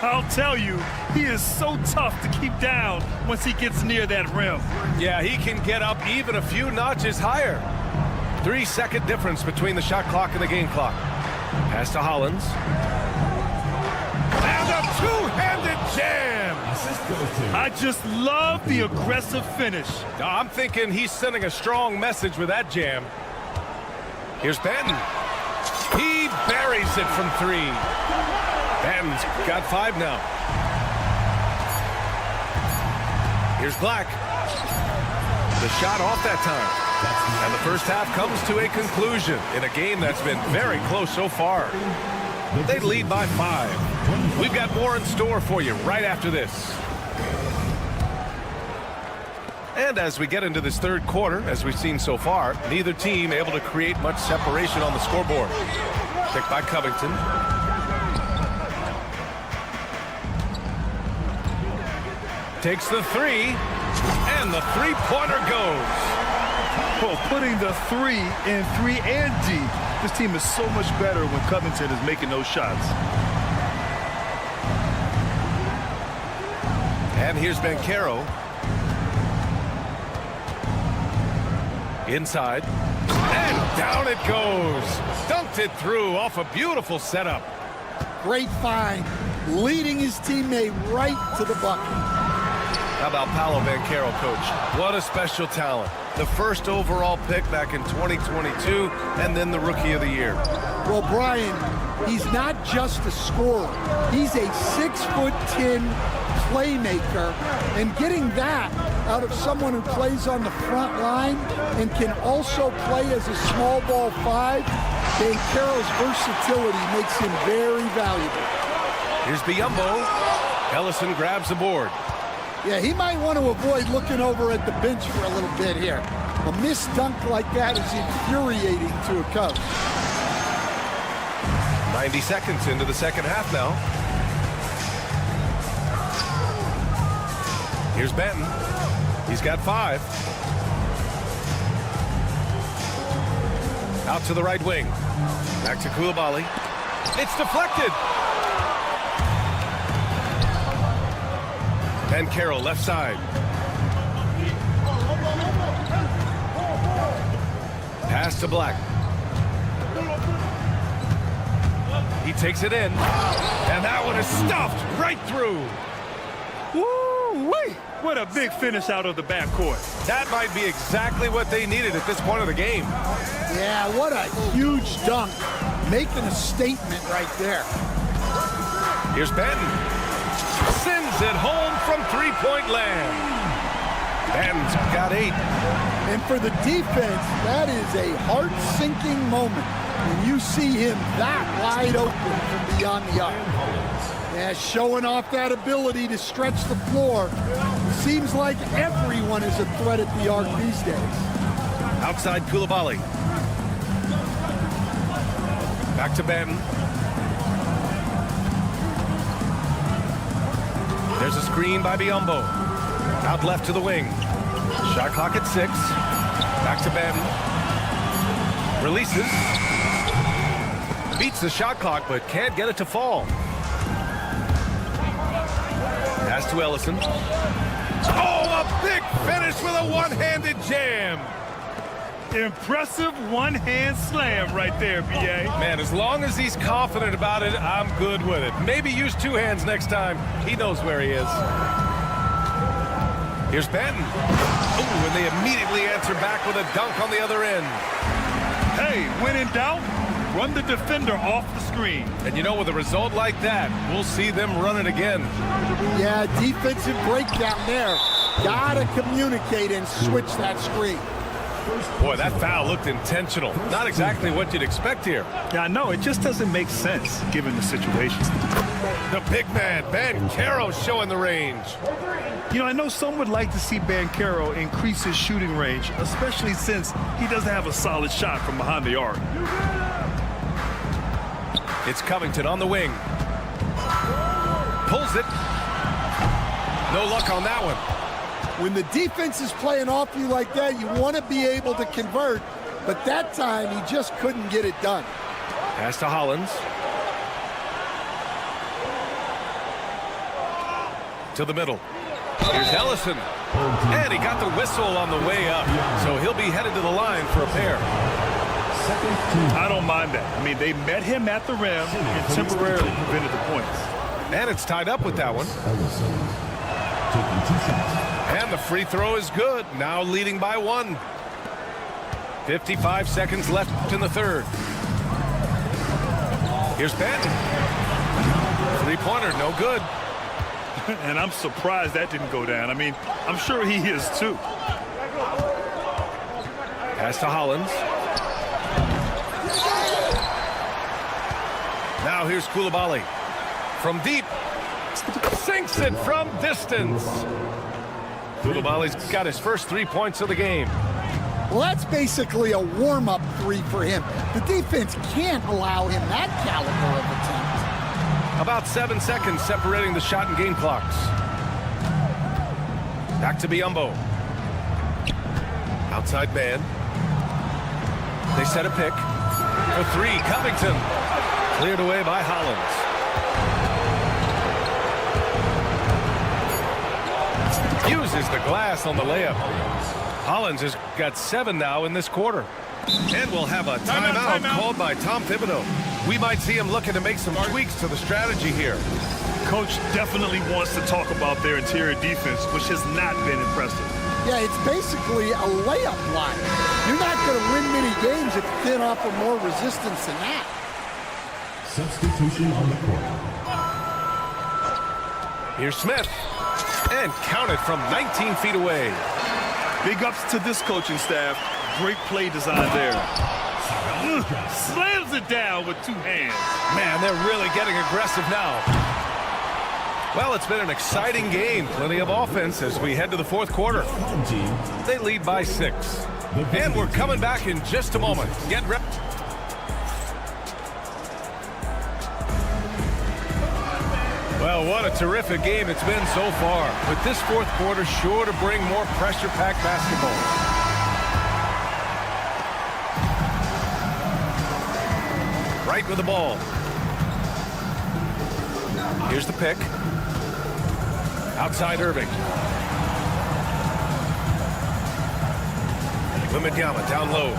I'll tell you, he is so tough to keep down once he gets near that rim. Yeah, he can get up even a few notches higher. 3-second difference between the shot clock and the game clock. Pass to Hollins. And a two-handed jam. I just love the aggressive finish. I'm thinking he's sending a strong message with that jam. Here's Banton. He buries it from 3. Banton's got 5 now. Here's Black. The shot off that time. And the first half comes to a conclusion in a game that's been very close so far. They lead by 5. We've got more in store for you right after this. And as we get into this third quarter, as we've seen so far, neither team able to create much separation on the scoreboard. Picked by Covington. Takes the 3, and the three-pointer goes. Well, putting the 3 in 3 and D, this team is so much better when Covington is making those shots. And here's Banchero. Inside. And down it goes. Dunked it through off a beautiful setup. Great find. Leading his teammate right to the bucket. How about Paolo Banchero, coach? What a special talent. The first overall pick back in 2022, and then the Rookie of the Year. Well, Brian, he's not just a scorer. He's a 6'10" playmaker, and getting that out of someone who plays on the front line and can also play as a small ball 5, Banchero's versatility makes him very valuable. Here's Biyombo. Ellison grabs the board. Yeah, he might want to avoid looking over at the bench for a little bit here. A missed dunk like that is infuriating to a coach. 90 seconds into the second half now. Here's Benton. He's got 5. Out to the right wing. Back to Koulibaly. It's deflected. Banchero left side. Pass to Black. He takes it in. And that one is stuffed right through. Woo-wee! What a big finish out of the backcourt. That might be exactly what they needed at this point of the game. Yeah, what a huge dunk. Making a statement right there. Here's Benton. Sends it home from three-point land. Ben's got 8. And for the defense, that is a heart-sinking moment when you see him that wide open from beyond the arc. Yeah, showing off that ability to stretch the floor. Seems like everyone is a threat at the arc these days. Outside Koulibaly. Back to Ben. There's a screen by Biombo. Out left to the wing. Shot clock at 6. Back to Ben. Releases. Beats the shot clock, but can't get it to fall. Pass to Ellison. Oh, a big finish with a one-handed jam. Impressive one-hand slam right there, B.A. Man, as long as he's confident about it, I'm good with it. Maybe use 2 hands next time. He knows where he is. Here's Benton. Oh, and they immediately answer back with a dunk on the other end. Hey, when in doubt, run the defender off the screen. And you know, with a result like that, we'll see them run it again. Yeah, defensive breakdown there. Gotta communicate and switch that screen. Boy, that foul looked intentional. Not exactly what you'd expect here. Yeah, I know. It just doesn't make sense given the situation. The big man, Banchero, showing the range. You know, I know some would like to see Banchero increase his shooting range, especially since he doesn't have a solid shot from behind the arc. It's Covington on the wing. Pulls it. No luck on that one. When the defense is playing off you like that, you want to be able to convert, but that time he just couldn't get it done. Pass to Hollins. To the middle. Here's Ellison. And he got the whistle on the way up, so he'll be headed to the line for a pair. I don't mind that. I mean, they met him at the rim and temporarily prevented the points. And it's tied up with that one. And the free throw is good. Now leading by 1. 55 seconds left in the third. Here's Benton. Three-pointer, no good. And I'm surprised that didn't go down. I mean, I'm sure he is too. Pass to Hollins. Now here's Koulibaly. From deep. Sinks it from distance. Koulibaly's got his first 3 points of the game. Well, that's basically a warm-up 3 for him. The defense can't allow him that caliber of attempt. About 7 seconds separating the shot and game clocks. Back to Biombo. Outside man. They set a pick. For 3, Covington. Cleared away by Hollins. Uses the glass on the layup. Hollins has got 7 now in this quarter. And we'll have a timeout called by Tom Thibodeau. We might see him looking to make some tweaks to the strategy here. Coach definitely wants to talk about their interior defense, which has not been impressive. Yeah, it's basically a layup line. You're not going to win many games if you can't offer more resistance than that. Substitution on the court. Here's Smith. And counted from 19 feet away. Big ups to this coaching staff. Great play design there. Slams it down with 2 hands. Man, they're really getting aggressive now. Well, it's been an exciting game. Plenty of offense as we head to the fourth quarter. They lead by 6. And we're coming back in just a moment. Get ready. Well, what a terrific game it's been so far. But this fourth quarter sure to bring more pressure-packed basketball. Right with the ball. Here's the pick. Outside Irving. Wembanyama down low.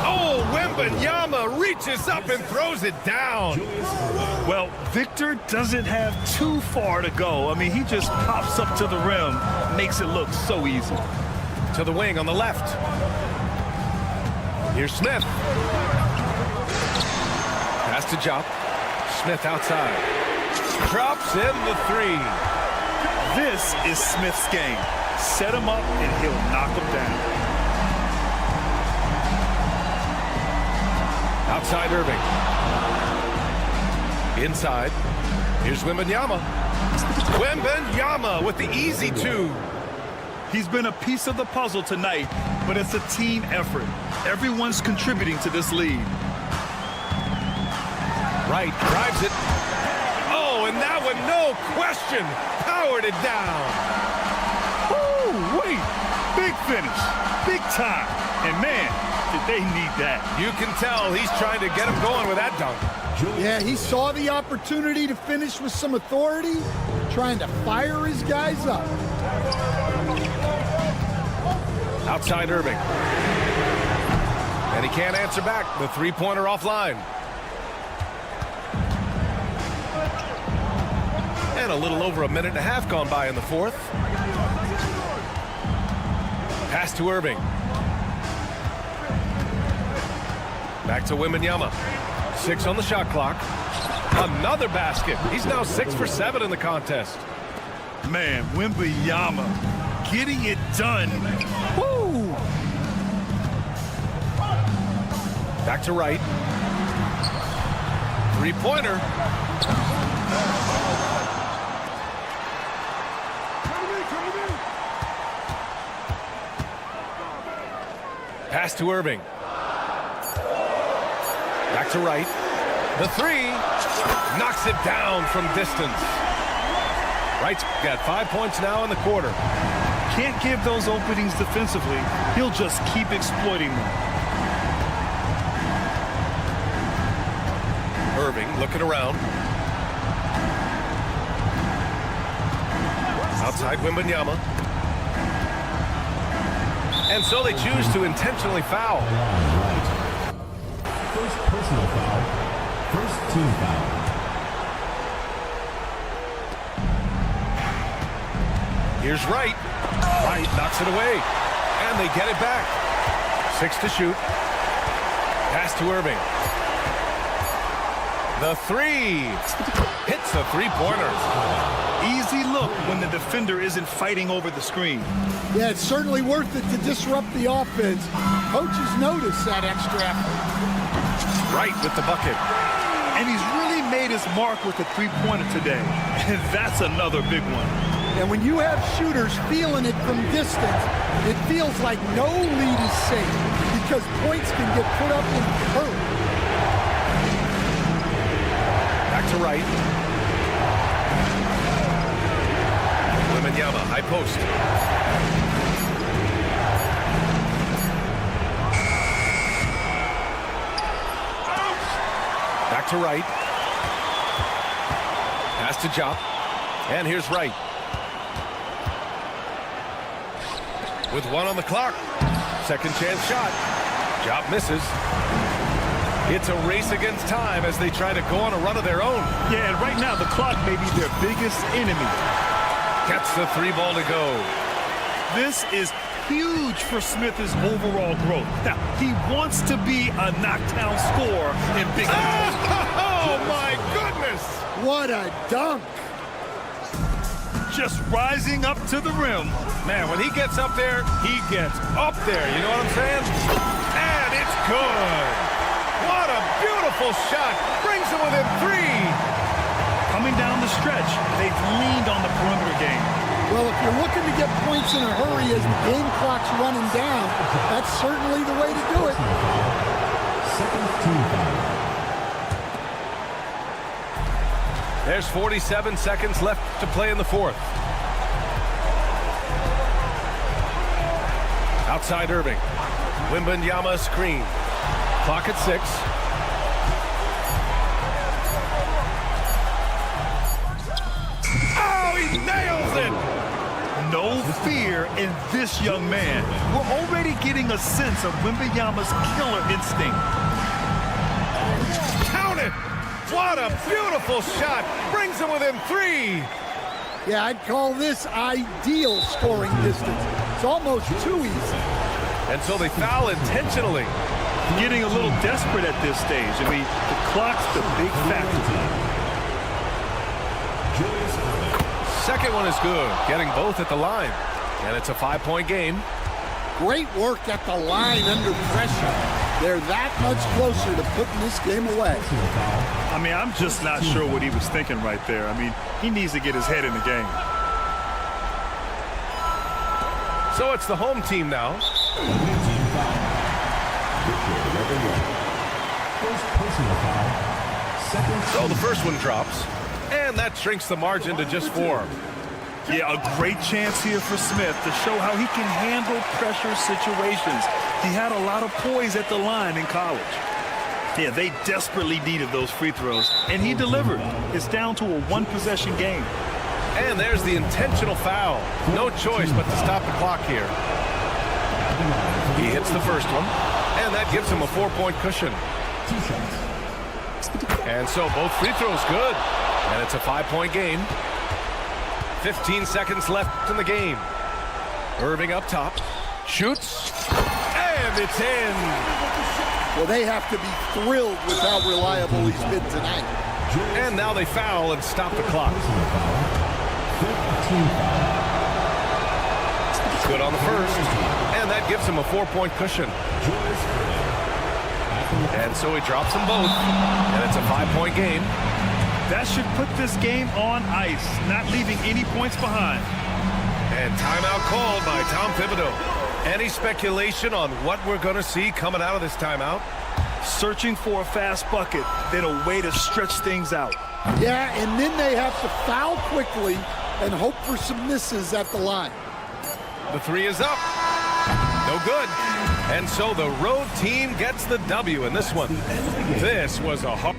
Oh, Wembanyama reaches up and throws it down. Well, Victor doesn't have too far to go. I mean, he just pops up to the rim, makes it look so easy. To the wing on the left. Here's Smith. Pass to Jop. Smith outside. Drops in the 3. This is Smith's game. Set him up, and he'll knock him down. Outside Irving. Inside. Here's Wembanyama. Wembanyama with the easy two. He's been a piece of the puzzle tonight, but it's a team effort. Everyone's contributing to this lead. Wright drives it. Oh, and that one, no question, powered it down. Woo, wait, big finish, big time. And man, did they need that. You can tell he's trying to get him going with that dunk. Yeah, he saw the opportunity to finish with some authority, trying to fire his guys up. Outside Irving. And he can't answer back. The three-pointer offline. And a little over a minute and a half gone by in the fourth. Pass to Irving. Back to Wembanyama. 6 on the shot clock. Another basket. He's now 6 for 7 in the contest. Man, Wembanyama getting it done. Woo! Back to Wright. Three-pointer. Pass to Irving. Back to Wright. The three. Knocks it down from distance. Wright's got 5 points now in the quarter. Can't give those openings defensively. He'll just keep exploiting them. Irving looking around. Outside Wembanyama. And so they choose to intentionally foul. First personal foul. First team foul. Here's Wright. Wright knocks it away. And they get it back. 6 to shoot. Pass to Irving. The three. Hits the three-pointer. Easy look when the defender isn't fighting over the screen. Yeah, it's certainly worth it to disrupt the offense. Coaches notice that extra effort. Wright with the bucket. And he's really made his mark with the three-pointer today. And that's another big one. And when you have shooters feeling it from distance, it feels like no lead is safe because points can get put up in a hurry. Back to Wright. Wembanyama, high post. Back to Wright. Pass to Jop. And here's Wright. With 1 on the clock. Second chance shot. Jop misses. It's a race against time as they try to go on a run of their own. Yeah, and right now the clock may be their biggest enemy. Gets the three ball to go. This is huge for Smith's overall growth. Now, he wants to be a knockdown scorer in big games. Oh, my goodness! What a dunk! Just rising up to the rim. Man, when he gets up there, he gets up there. You know what I'm saying? And it's good. What a beautiful shot. Brings him within 3. Coming down the stretch, they've leaned on the perimeter game. Well, if you're looking to get points in a hurry as the game clock's running down, that's certainly the way to do it. Second team foul. There's 47 seconds left to play in the fourth. Outside Irving. Wembanyama screen. Clock at 6. Oh, he nails it! No fear in this young man. We're already getting a sense of Wembanyama's killer instinct. Count it! What a beautiful shot! Brings him within 3. Yeah, I'd call this ideal scoring distance. It's almost too easy. And so they foul intentionally. Getting a little desperate at this stage. I mean, the clock's the big factor. Second one is good. Getting both at the line. And it's a 5-point game. Great work at the line under pressure. They're that much closer to putting this game away. I mean, I'm just not sure what he was thinking right there. I mean, he needs to get his head in the game. So it's the home team now. So the first one drops, and that shrinks the margin to just 4. Yeah, a great chance here for Smith to show how he can handle pressure situations. He had a lot of poise at the line in college. Yeah, they desperately needed those free throws, and he delivered. It's down to a one-possession game. And there's the intentional foul. No choice but to stop the clock here. He hits the first one, and that gives him a 4-point cushion. And so both free throws good, and it's a 5-point game. 15 seconds left in the game. Irving up top, shoots, and it's in. Well, they have to be thrilled with how reliable he's been tonight. And now they foul and stop the clock. Good on the first, and that gives him a 4-point cushion. And so he drops them both, and it's a 5-point game. That should put this game on ice, not leaving any points behind. And timeout called by Tom Thibodeau. Any speculation on what we're going to see coming out of this timeout? Searching for a fast bucket, then a way to stretch things out. Yeah, and then they have to foul quickly and hope for some misses at the line. The 3 is up. No good. And so the road team gets the W in this one. This was a hard...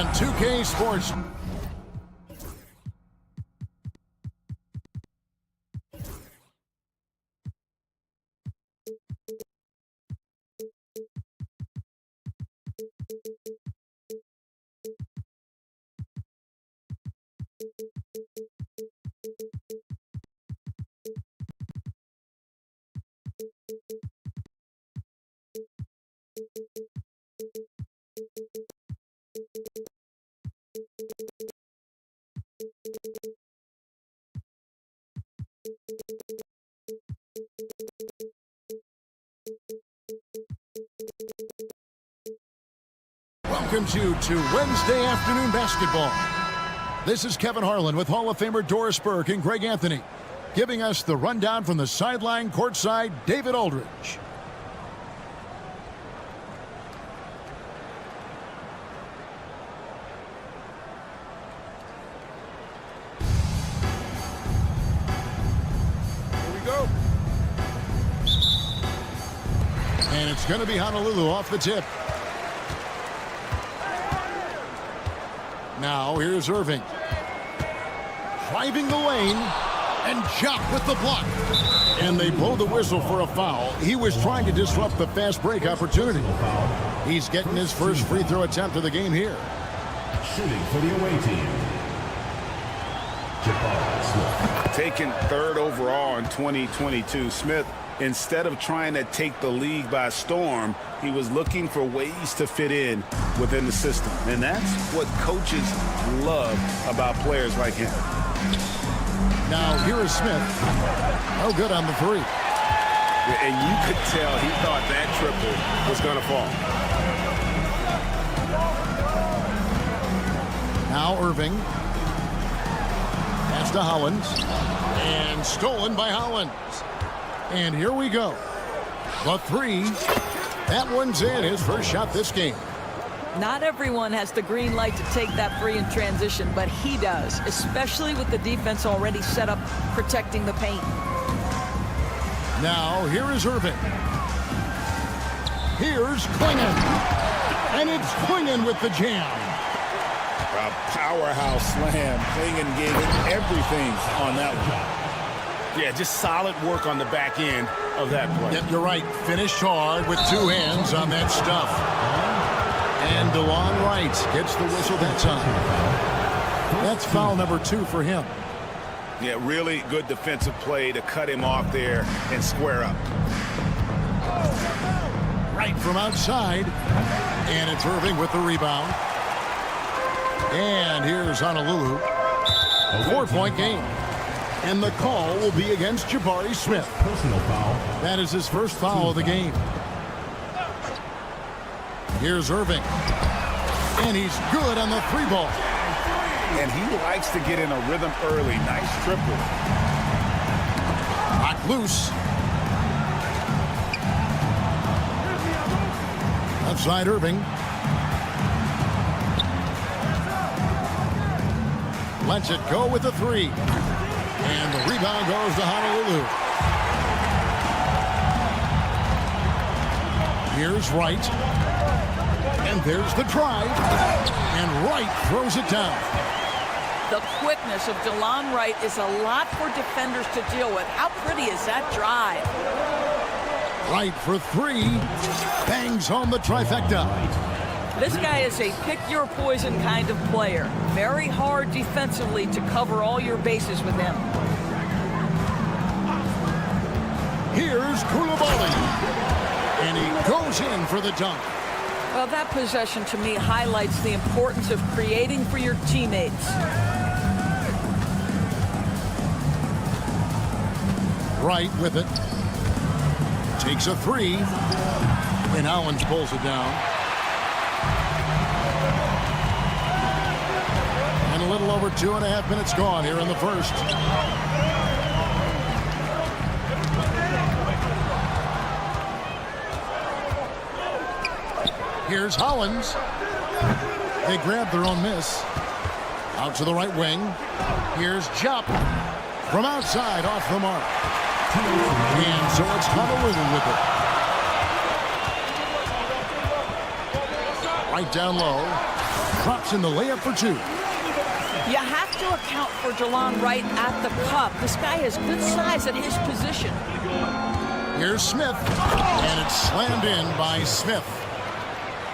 On 2K Sports. Welcome to Wednesday afternoon basketball. This is Kevin Harlan with Hall of Famer Doris Burke and Greg Anthony, giving us the rundown from the sideline courtside, David Aldridge. Here we go. And it's going to be Honolulu off the tip. Now here's Irving. Driving the lane, and Jock with the block. And they blow the whistle for a foul. He was trying to disrupt the fast break opportunity. He's getting his first free throw attempt of the game here. Shooting for the away team. Taken third overall in 2022, Smith, instead of trying to take the league by storm, he was looking for ways to fit in within the system. And that's what coaches love about players like him. Now here is Smith. No good on the three. And you could tell he thought that triple was going to fall. Now Irving. Pass to Hollins. And stolen by Hollins. And here we go. The three. That one's in. His first shot this game. Not everyone has the green light to take that three in transition, but he does, especially with the defense already set up protecting the paint. Now, here is Irving. Here's Klingon. And it's Klingon with the jam. A powerhouse slam. Klingon gave it everything on that one. Yeah, just solid work on the back end of that play. Yep, you're right. Finished hard with two hands on that stuff. And DeLon Wright gets the whistle that time. That's foul number 2 for him. Yeah, really good defensive play to cut him off there and square up. Right from outside. And it's Irving with the rebound. And here's Honolulu. A 4-point game. And the call will be against Jabari Smith. Personal foul. That is his first foul of the game. Here's Irving. And he's good on the three ball. And he likes to get in a rhythm early. Nice triple. Knocked loose. Outside Irving. Lets it go with the three. And the rebound goes to Honolulu. Here's Wright. And there's the drive. And Wright throws it down. The quickness of DeLon Wright is a lot for defenders to deal with. How pretty is that drive? Wright for three. Bangs home the trifecta. This guy is a pick-your-poison kind of player. Very hard defensively to cover all your bases with him. Here's Koulibaly. And he goes in for the dunk. Well, that possession to me highlights the importance of creating for your teammates. Wright with it. Takes a three. And Hollins pulls it down. And a little over 2.5 minutes gone here in the first. Here's Hollins. They grab their own miss. Out to the right wing. Here's Jop. From outside, off the mark. And so it's Honolulu with it. Right down low. Drops in the layup for two. You have to account for Jelon Wright at the cup. This guy has good size at his position. Here's Smith. And it's slammed in by Smith.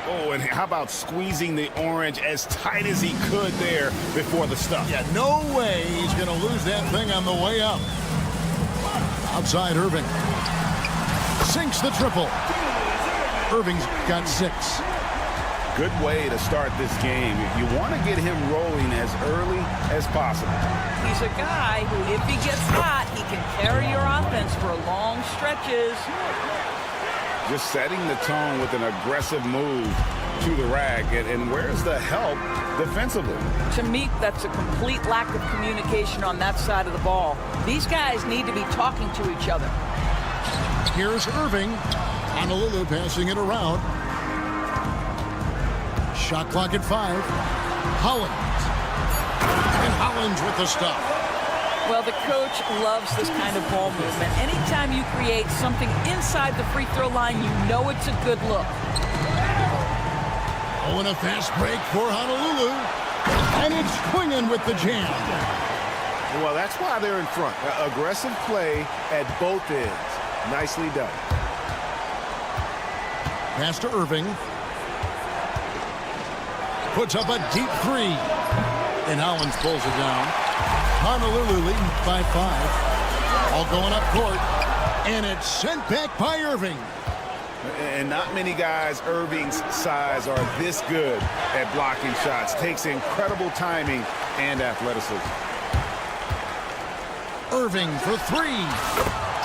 Oh, and how about squeezing the orange as tight as he could there before the stuff? Yeah, no way he's going to lose that thing on the way up. Outside Irving. Sinks the triple. Irving's got 6. Good way to start this game. You want to get him rolling as early as possible. He's a guy who, if he gets hot, he can carry your offense for long stretches. Just setting the tone with an aggressive move to the rack. And where's the help defensively? To me, that's a complete lack of communication on that side of the ball. These guys need to be talking to each other. Here's Irving. Honolulu passing it around. Shot clock at 5. Hollins. And Hollins with the stuff. Well, the coach loves this kind of ball movement. Anytime you create something inside the free throw line, you know it's a good look. Oh, and a fast break for Honolulu. And it's Quingen with the jam. Well, that's why they're in front. Aggressive play at both ends. Nicely done. Pass to Irving. Puts up a deep 3. And Hollins pulls it down. Honolulu leading by 5. All going up court. And it's sent back by Irving. And not many guys Irving's size are this good at blocking shots. Takes incredible timing and athleticism. Irving for 3.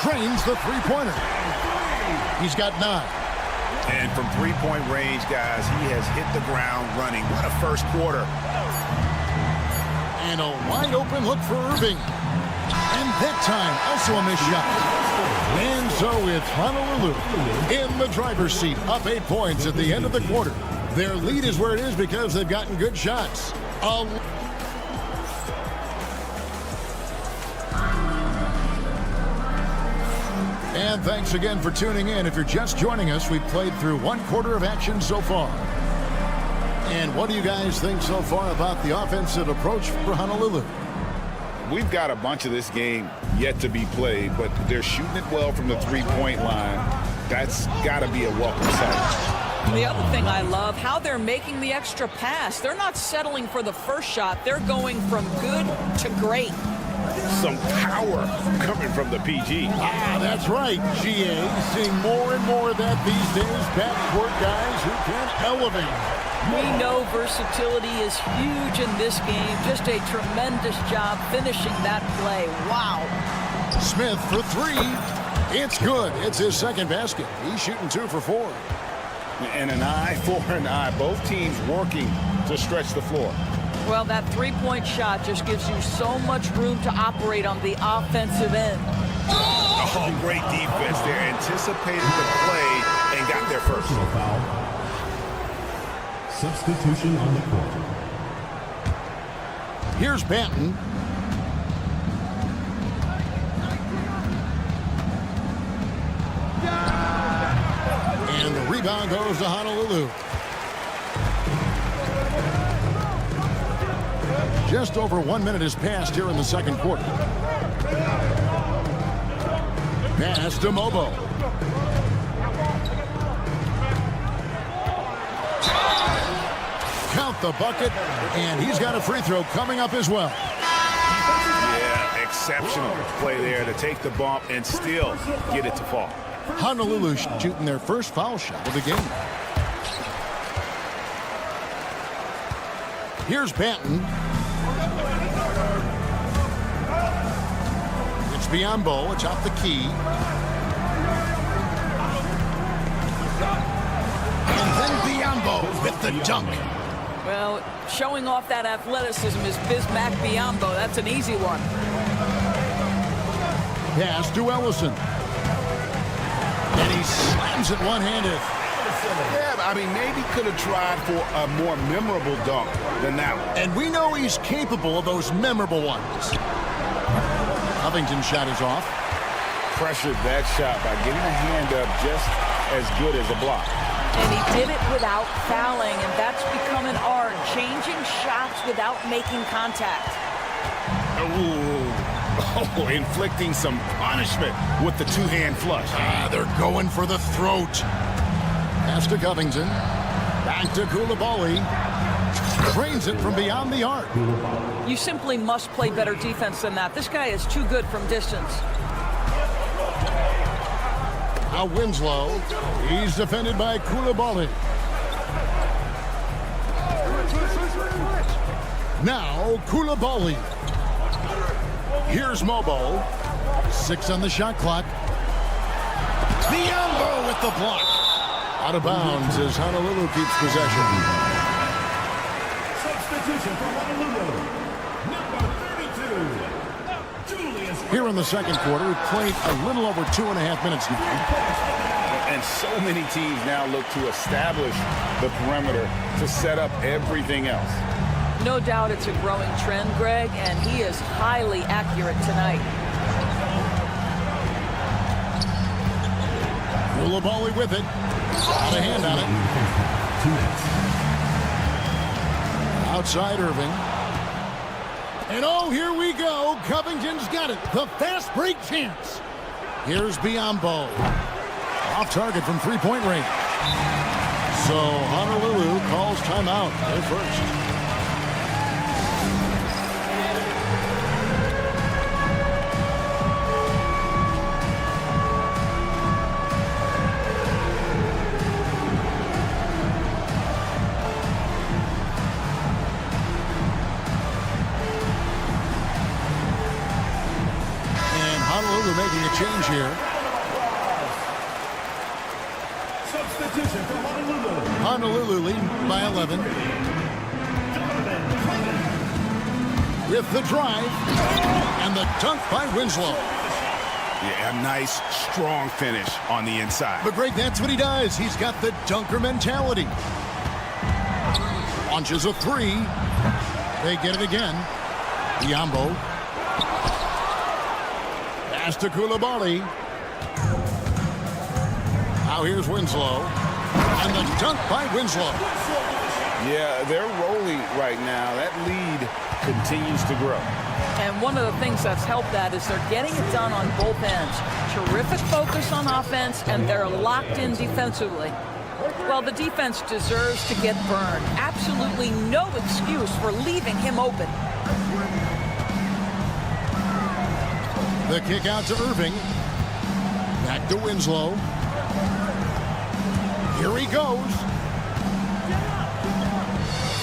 Drains the three-pointer. He's got 9. And from three-point range, guys, he has hit the ground running. What a first quarter. And a wide open look for Irving. And that time, also a missed shot. And so it's Honolulu in the driver's seat, up 8 points at the end of the quarter. Their lead is where it is because they've gotten good shots. And thanks again for tuning in. If you're just joining us, we've played through 1 quarter of action so far. And what do you guys think so far about the offensive approach for Honolulu? We've got a bunch of this game yet to be played, but they're shooting it well from the three-point line. That's got to be a welcome sight. The other thing I love, how they're making the extra pass. They're not settling for the first shot. They're going from good to great. Some power coming from the PG. Ah, that's right, GA. Seeing more and more of that these days. Backcourt guys who can elevate. We know versatility is huge in this game. Just a tremendous job finishing that play. Wow. Smith for 3. It's good. It's his second basket. He's shooting 2 for 4. And an eye for an eye. Both teams working to stretch the floor. Well, that three-point shot just gives you so much room to operate on the offensive end. Oh, great defense there. Anticipated the play and got there first. Foul. Substitution on the court. Here's Banton. And the rebound goes to Honolulu. Just over 1 minute has passed here in the second quarter. Pass to Mobo. Count the bucket, and he's got a free throw coming up as well. Yeah, exceptional play there to take the bump and still get it to fall. Honolulu shooting their first foul shot of the game. Here's Banton. It's Biombo. It's off the key. And then Biombo with the dunk. Well, showing off that athleticism is Bismack Biyombo. That's an easy one. Pass to Ellison. And he slams it one-handed. Yeah, I mean, maybe could have tried for a more memorable dunk than that one. And we know he's capable of those memorable ones. Covington's shot is off. Pressured that shot by getting a hand up just as good as a block. And he did it without fouling, and that's without making contact. Oh, inflicting some punishment with the two-hand flush. They're going for the throat. Pass to Covington. Back to Koulibaly. Drains it from beyond the arc. You simply must play better defense than that. This guy is too good from distance. Now Winslow. He's defended by Koulibaly. Now Koulibaly. Here's Mobo. 6 on the shot clock. Biombo with the block. Out of bounds as Honolulu keeps possession. Substitution for Honolulu. Number 32. Here in the second quarter, we've played a little over 2.5 minutes now. And so many teams now look to establish the perimeter to set up everything else. No doubt it's a growing trend, Greg, and he is highly accurate tonight. Koulibaly with it. Got a hand on it. Outside Irving. And oh, here we go. Covington's got it. The fast break chance. Here's Biombo. Off target from three-point range. So Honolulu calls timeout. They're first. Honolulu making a change here. Substitution for Honolulu. Honolulu leading by 11. With the drive and the dunk by Winslow. Yeah, a nice, strong finish on the inside. But Greg, that's what he does. He's got the dunker mentality. Launches a three. They get it again. Biombo. Pass to Koulibaly. Now here's Winslow. And the dunk by Winslow. Yeah, they're rolling right now. That lead continues to grow. And one of the things that's helped that is they're getting it done on both ends. Terrific focus on offense, and they're locked in defensively. Well, the defense deserves to get burned. Absolutely no excuse for leaving him open. The kick out to Irving. Back to Winslow. Here he goes.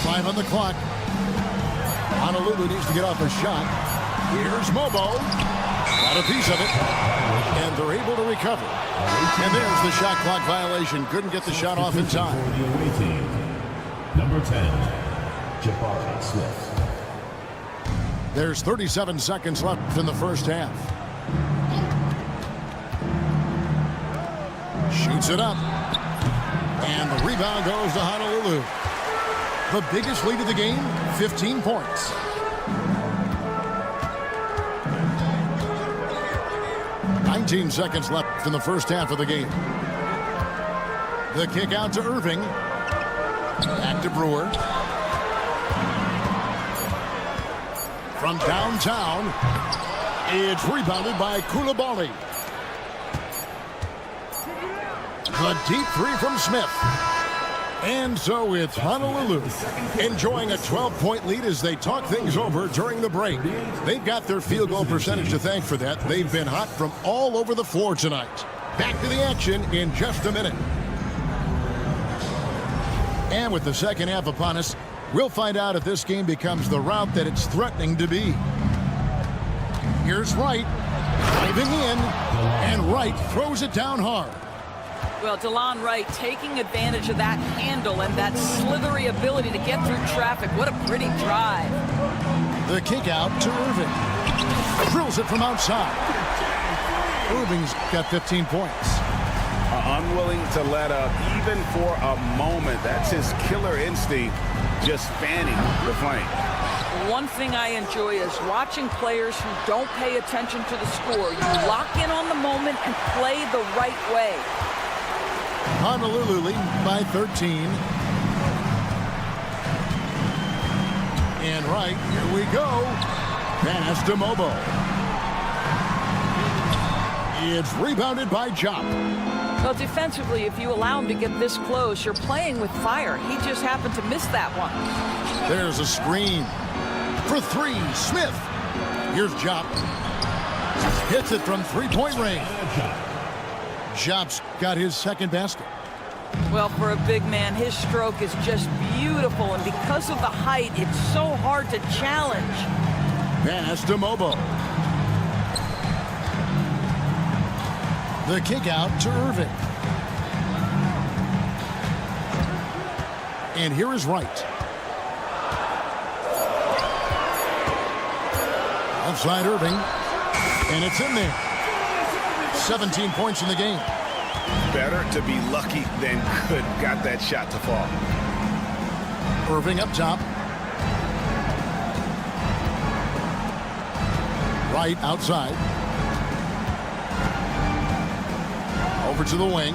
5 on the clock. Honolulu needs to get off a shot. Here's Mobo. Got a piece of it. And they're able to recover. And there's the shot clock violation. Couldn't get the shot off in time. Number 10, Jabari Smith. There's 37 seconds left in the first half. Shoots it up. And the rebound goes to Honolulu. The biggest lead of the game, 15 points. Nineteen seconds left in the first half of the game. The kick out to Irving. Back to Brewer. From downtown, it's rebounded by Koulibaly. The deep three from Smith. And so it's Honolulu enjoying a 12-point lead as they talk things over during the break. They've got their field goal percentage to thank for that. They've been hot from all over the floor tonight. Back to the action in just a minute. And with the second half upon us, we'll find out if this game becomes the route that it's threatening to be. Here's Wright, driving in, and Wright throws it down hard. Well, DeLon Wright taking advantage of that handle and that slithery ability to get through traffic. What a pretty drive. The kick out to Irving. Drills it from outside. Irving's got 15 points. Unwilling to let up even for a moment. That's his killer instinct, just fanning the flame. One thing I enjoy is watching players who don't pay attention to the score. You lock in on the moment and play the right way. Honolulu leading by 13. And right, here we go. Pass to Mobo. It's rebounded by Jop. Well, defensively, if you allow him to get this close, you're playing with fire. He just happened to miss that one. There's a screen. For three, Smith. Here's Jop. Hits it from three-point range. Jop's got his second basket. Well, for a big man, his stroke is just beautiful, and because of the height, it's so hard to challenge. Pass to Mobo. The kick out to Irving. And here is Wright. Outside Irving. And it's in there. 17 points in the game. Better to be lucky than good. Got that shot to fall. Irving up top. Wright outside. Over to the wing.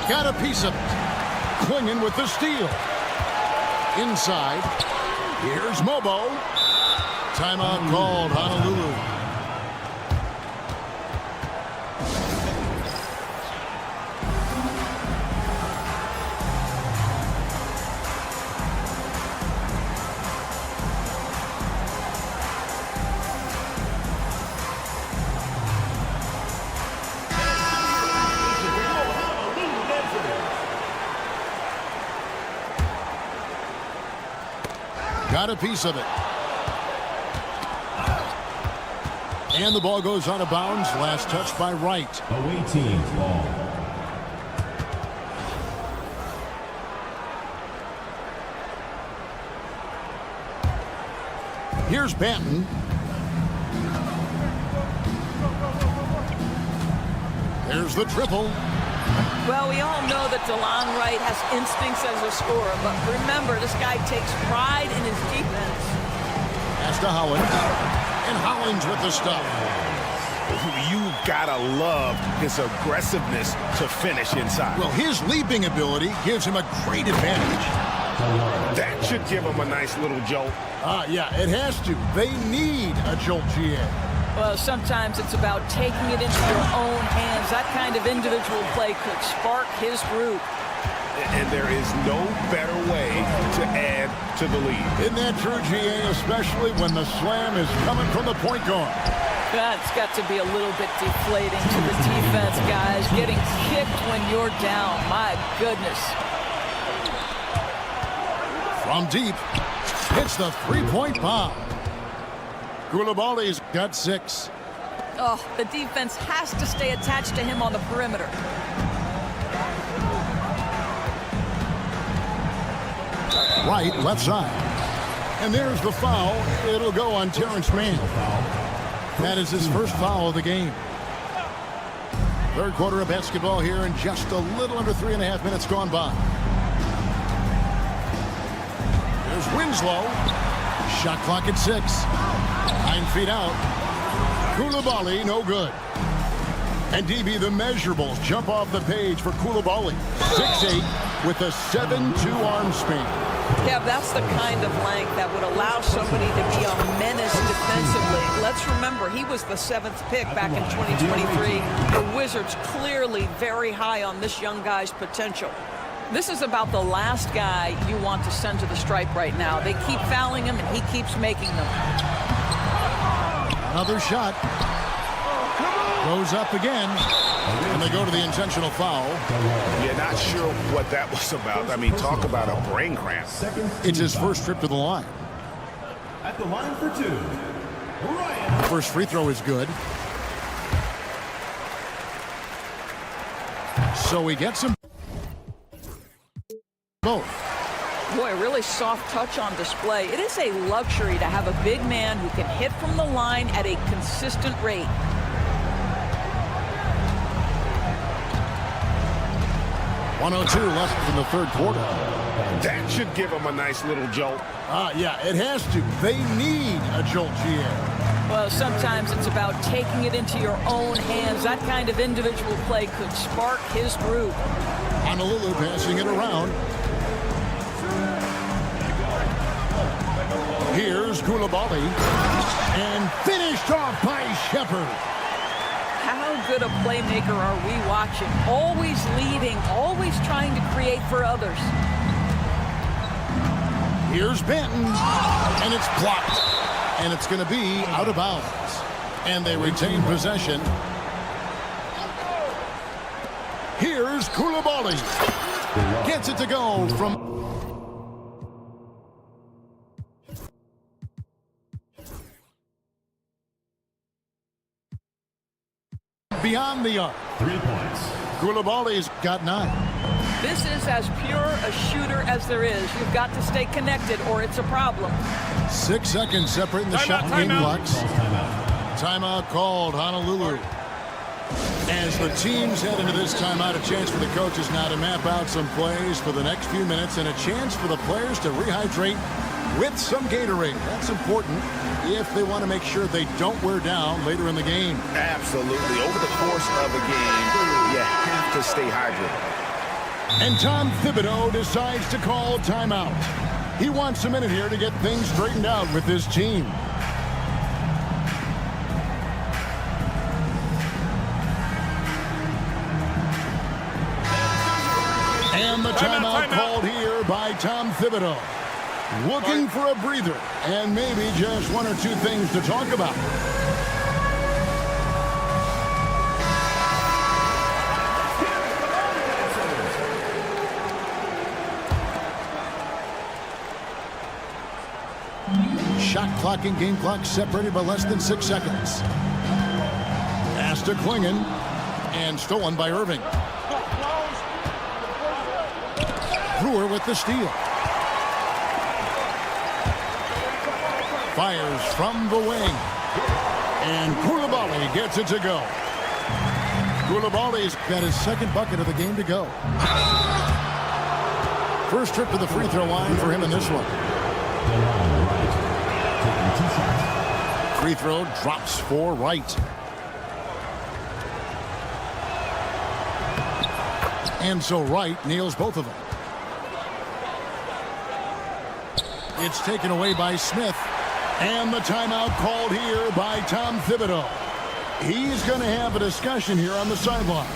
Got a piece of it. Clinging with the steal. Inside. Here's Mobo. Timeout called, Honolulu. Got a piece of it. And the ball goes out of bounds. Last touch by Wright. Away team ball. Here's Banton. There's the triple. Well, we all know that DeLon Wright has instincts as a scorer, but remember, this guy takes pride in his defense. Pass to Howland. And Hollins with the stuff. You gotta love his aggressiveness to finish inside. Well, his leaping ability gives him a great advantage. That should give him a nice little jolt. Yeah, it has to. They need a jolt, GA. Well, sometimes it's about taking it into your own hands. That kind of individual play could spark his group. And there is no better way to add to the lead. Isn't that true, GA, especially when the slam is coming from the point guard? That's got to be a little bit deflating to the defense, guys. Getting kicked when you're down. My goodness. From deep, hits the three-point bomb. Koulibaly's got 6. Oh, the defense has to stay attached to him on the perimeter. Right, left side. And there's the foul. It'll go on Terrence Mann. That is his first foul of the game. Third quarter of basketball here, and just a little under 3.5 minutes gone by. There's Winslow. Shot clock at 6. 9 feet out. Koulibaly, no good. And DB, the measurables jump off the page for Koulibaly. 6'8" with a 7'2" arm span. Yeah, that's the kind of length that would allow somebody to be a menace defensively. Let's remember, he was the 7th pick back in 2023. The Wizards clearly very high on this young guy's potential. This is about the last guy you want to send to the stripe right now. They keep fouling him, and he keeps making them. Another shot. Goes up again. And they go to the intentional foul. You're not sure what that was about. I mean, talk about a brain cramp. It's his first trip to the line. At the line for 2, Ryan. First free throw is good. So he gets him both. Boy, really soft touch on display. It is a luxury to have a big man who can hit from the line at a consistent rate. .102 left in the third quarter. That should give him a nice little jolt. Yeah, it has to. They need a jolt, GA. Well, sometimes it's about taking it into your own hands. That kind of individual play could spark his group. Honolulu passing it around. Here's Koulibaly. And finished off by Shepard. How good a playmaker are we watching? Always leading, always trying to create for others. Here's Benton. And it's blocked. And it's going to be out of bounds. And they retain possession. Here's Koulibaly. Gets it to go from... beyond the arc. 3 points. Koulibaly's got 9. This is as pure a shooter as there is. You've got to stay connected or it's a problem. 6 seconds separating the shot and game clocks. Timeout called, Honolulu. As the teams head into this timeout, a chance for the coaches now to map out some plays for the next few minutes and a chance for the players to rehydrate with some Gatorade. That's important if they want to make sure they don't wear down later in the game. Absolutely. Over the course of a game, you have to stay hydrated. And Tom Thibodeau decides to call timeout. He wants a minute here to get things straightened out with his team. And the timeout called here by Tom Thibodeau. Looking for a breather and maybe just 1 or 2 things to talk about. Shot clock and game clock separated by less than 6 seconds. Pass to Klingon and stolen by Irving. Brewer with the steal. Fires from the wing. And Koulibaly gets it to go. Koulibaly's got his second bucket of the game to go. First trip to the free throw line for him in this one. Free throw drops for Wright. And so Wright nails both of them. It's taken away by Smith. And the timeout called here by Tom Thibodeau. He's going to have a discussion here on the sideline.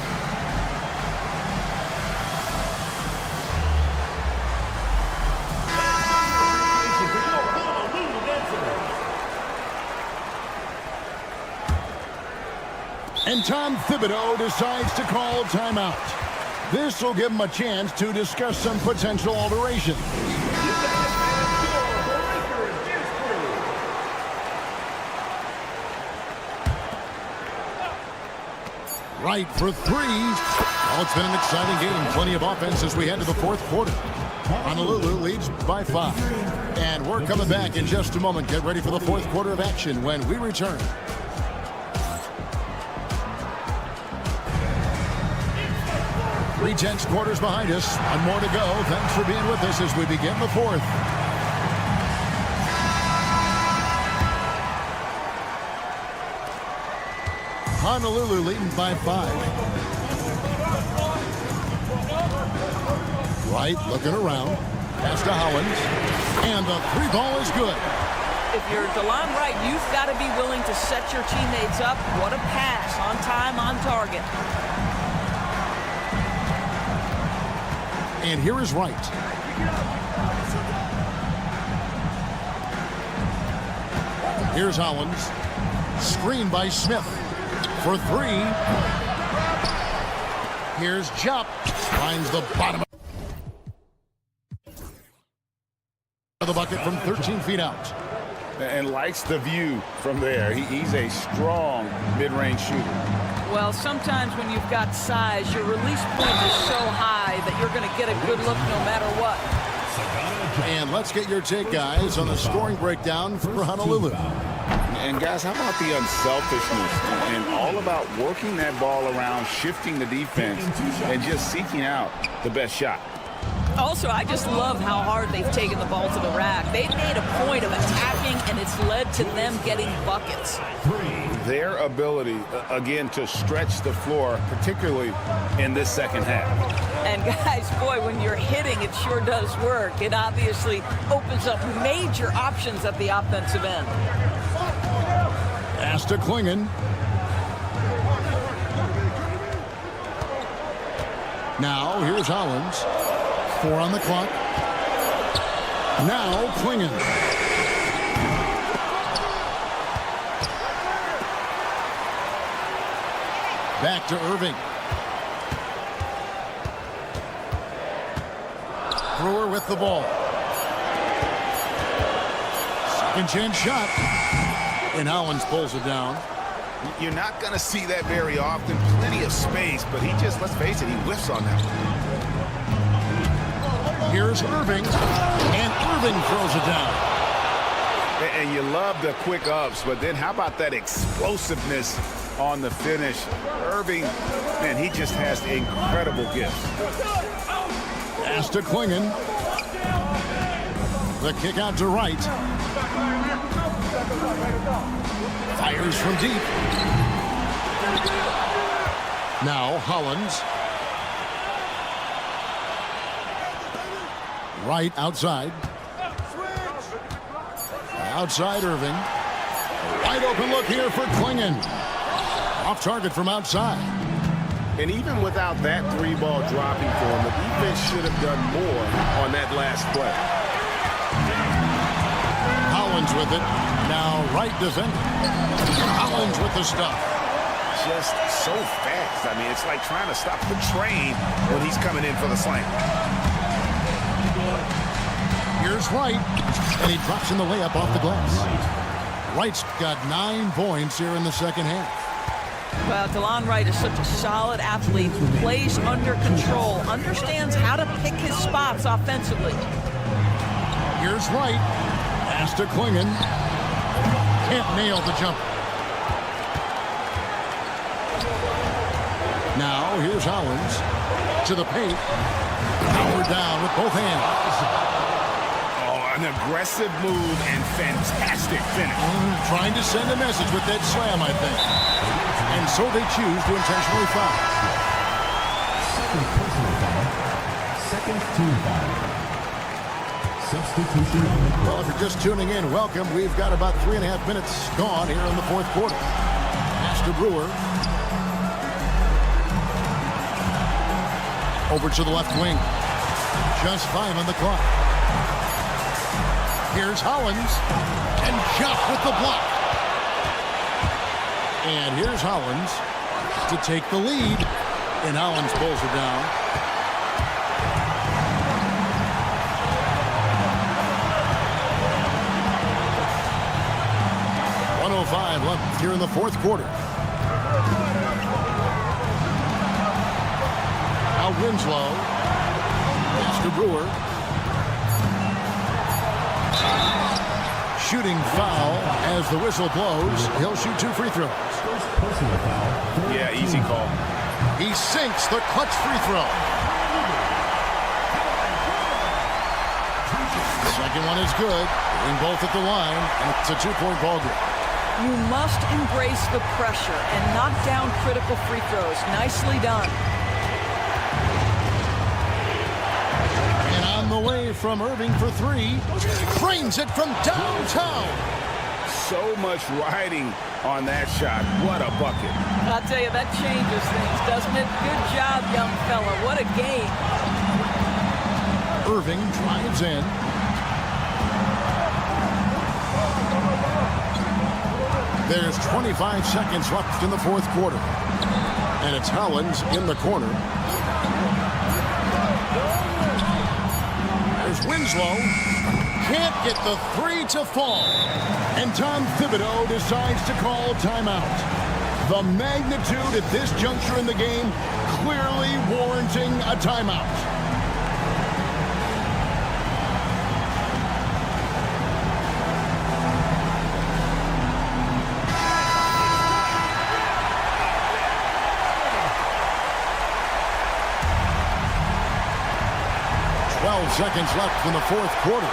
And Tom Thibodeau decides to call timeout. This will give him a chance to discuss some potential alterations. Right for 3. Well, it's been an exciting game. Plenty of offense as we head to the 4th quarter. Honolulu leads by 5. And we're coming back in just a moment. Get ready for the 4th quarter of action when we return. Three-tenths quarters behind us. 1 more to go. Thanks for being with us as we begin the 4th. Honolulu leading by 5. Wright looking around. Pass to Howland. And the 3 ball is good. If you're DeLon Wright, you've got to be willing to set your teammates up. What a pass. On time, on target. And here is Wright. Here's Hollins. Screen by Smith. For 3. Here's Jupp. Finds the bottom of the bucket from 13 feet out. And likes the view from there. He's a strong mid-range shooter. Well, sometimes when you've got size, your release point is so high that you're going to get a good look no matter what. And let's get your take, guys, on the scoring breakdown for Honolulu. And guys, how about the unselfishness and all about working that ball around, shifting the defense, and just seeking out the best shot. Also, I just love how hard they've taken the ball to the rack. They've made a point of attacking, and it's led to them getting buckets. their ability, again, to stretch the floor, particularly in this second half. And guys, boy, when you're hitting, it sure does work. It obviously opens up major options at the offensive end. Pass to Klingon. Now, here's Hollins. 4 on the clock. Now, Klingon. Back to Irving. Brewer with the ball. Second chance shot. And Hollins pulls it down. You're not going to see that very often. Plenty of space, but he just, let's face it, he whiffs on that one. Here's Irving. And Irving throws it down. And you love the quick ups, but then how about that explosiveness on the finish? Irving, man, he just has incredible gifts. Pass to Klingon. The kick out to right. Fires from deep. Now Hollins. Right outside. Outside Irving. Wide open look here for Klingon. Off target from outside. And even without that 3-ball dropping for him, the defense should have done more on that last play. Hollins with it. Now right defender. Hollins with the stuff. Just so fast. I mean, it's like trying to stop the train when he's coming in for the slam. Here's Wright. And he drops in the layup off the glass. Wright's got 9 points here in the second half. Well, DeLon Wright is such a solid athlete who plays under control, understands how to pick his spots offensively. Here's Wright. Pass to Klingon. Can't nail the jump. Now here's Hollins. To the paint. Powered down with both hands. An aggressive move and fantastic finish. Trying to send a message with that slam, I think. And so they choose to intentionally foul. Second personal foul. Second team foul. Substitution on the court. Well, if you're just tuning in, welcome. We've got about 3.5 minutes gone here in the fourth quarter. Pass to Brewer. Over to the left wing. Just 5 on the clock. Here's Hollins, and Jeff with the block. And here's Hollins to take the lead, and Hollins pulls it down. .105 left here in the fourth quarter. Now Winslow, pass to Brewer. Shooting foul as the whistle blows. He'll shoot 2 free throws. First personal foul. Yeah, easy call. He sinks the clutch free throw. Second one is good. Hitting both at the line, and it's a 2-point ball game. You must embrace the pressure and knock down critical free throws. Nicely done. On the way from Irving for 3. Frames it from downtown. So much riding on that shot. What a bucket. I'll tell you, that changes things, doesn't it? Good job, young fella. What a game. Irving drives in. There's 25 seconds left in the fourth quarter. And it's Hollins in the corner. There's Winslow. Can't get the 3 to fall. And Tom Thibodeau decides to call timeout. The magnitude at this juncture in the game clearly warranting a timeout. Seconds left in the fourth quarter.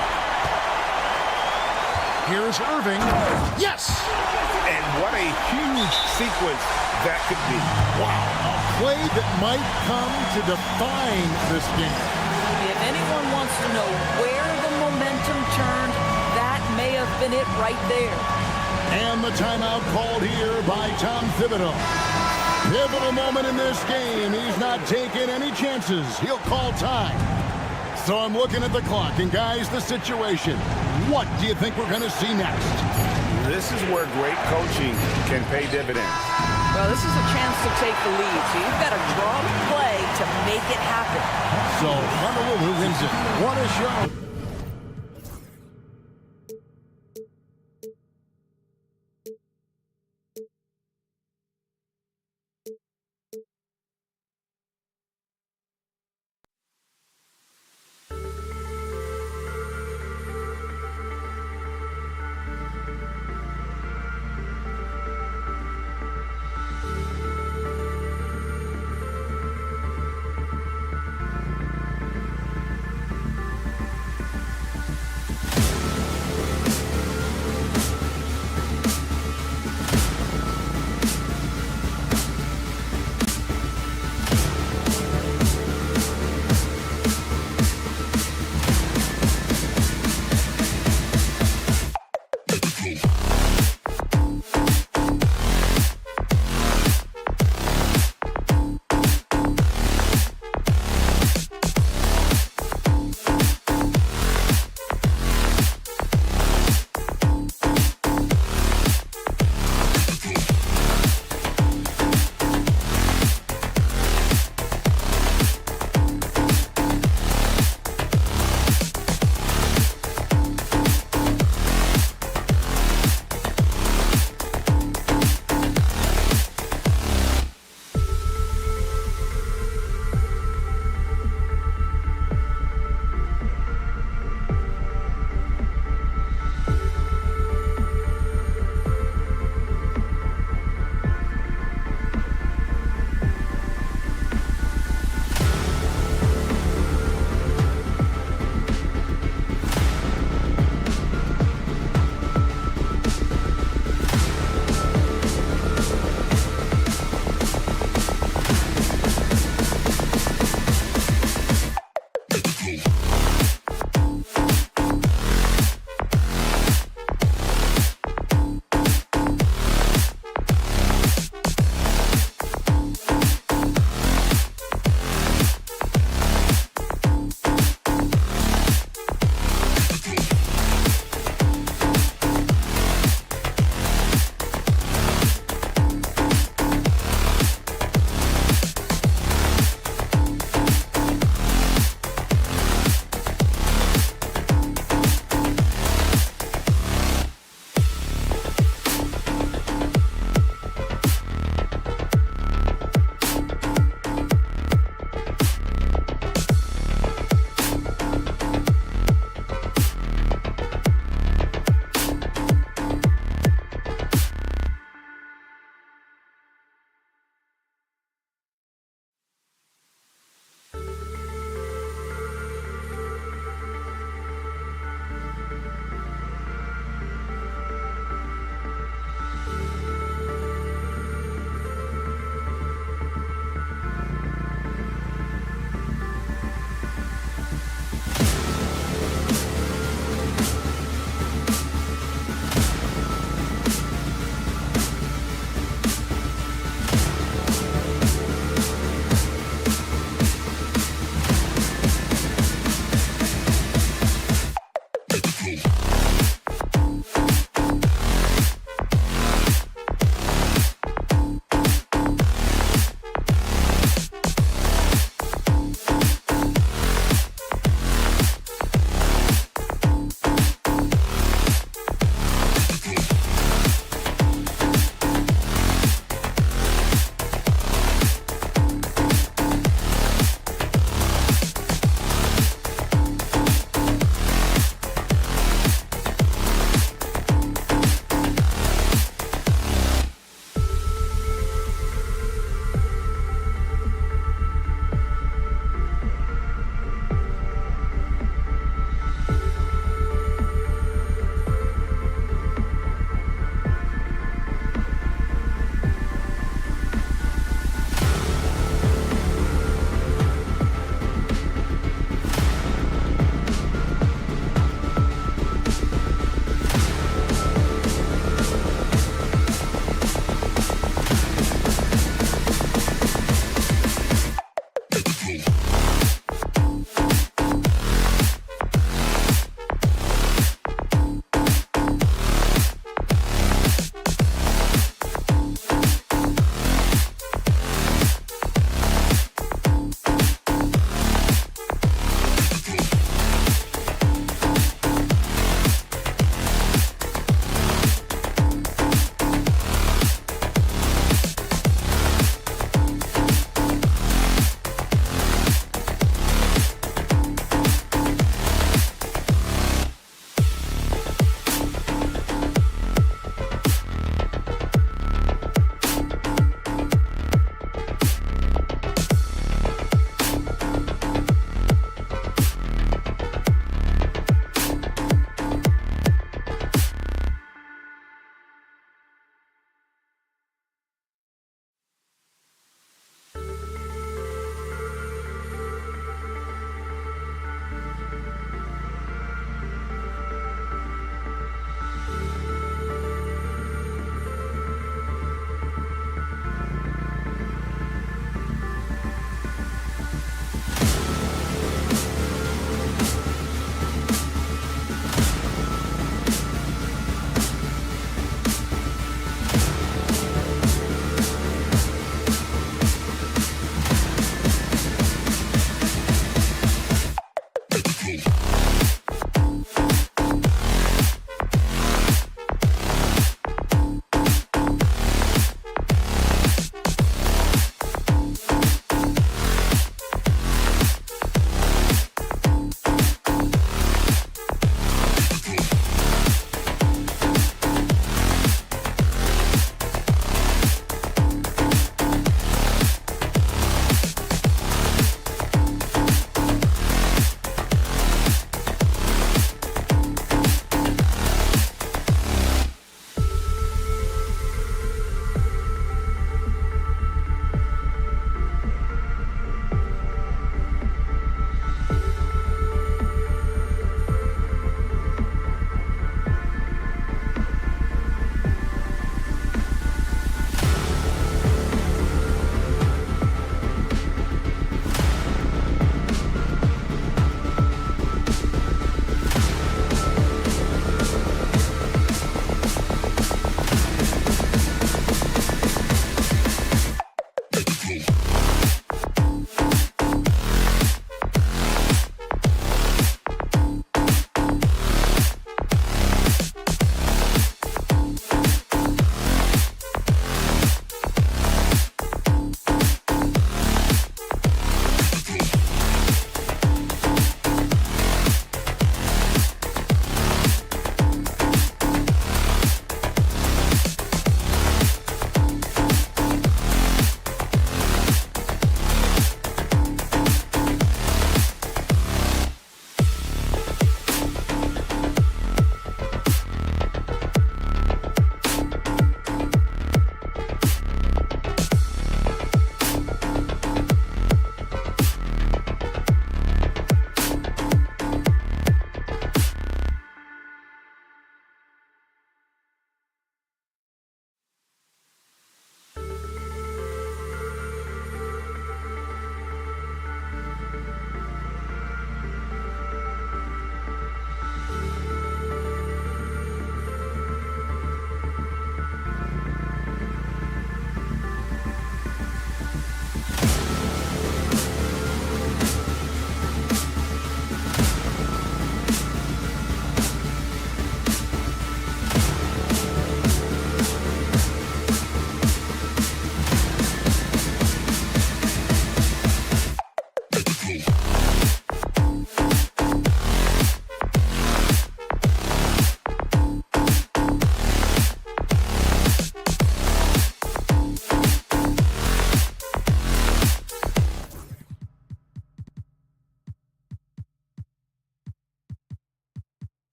Here's Irving. Yes! And what a huge sequence that could be. Wow. A play that might come to define this game. If anyone wants to know where the momentum turned, that may have been it right there. And the timeout called here by Tom Thibodeau. Pivotal moment in this game. He's not taking any chances. He'll call time. So I'm looking at the clock, and guys, the situation. What do you think we're going to see next? This is where great coaching can pay dividends. Well, this is a chance to take the lead, so you've got to draw the play to make it happen. So Honolulu wins it. What a show.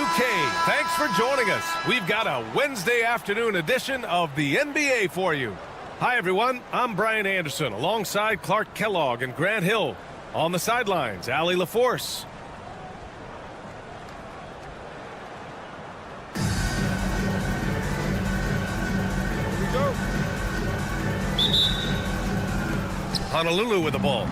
2K. Thanks for joining us. We've got a Wednesday afternoon edition of the NBA for you. Hi, everyone. I'm Brian Anderson alongside Clark Kellogg and Grant Hill. On the sidelines, Allie LaForce. Here we go. Honolulu with the ball.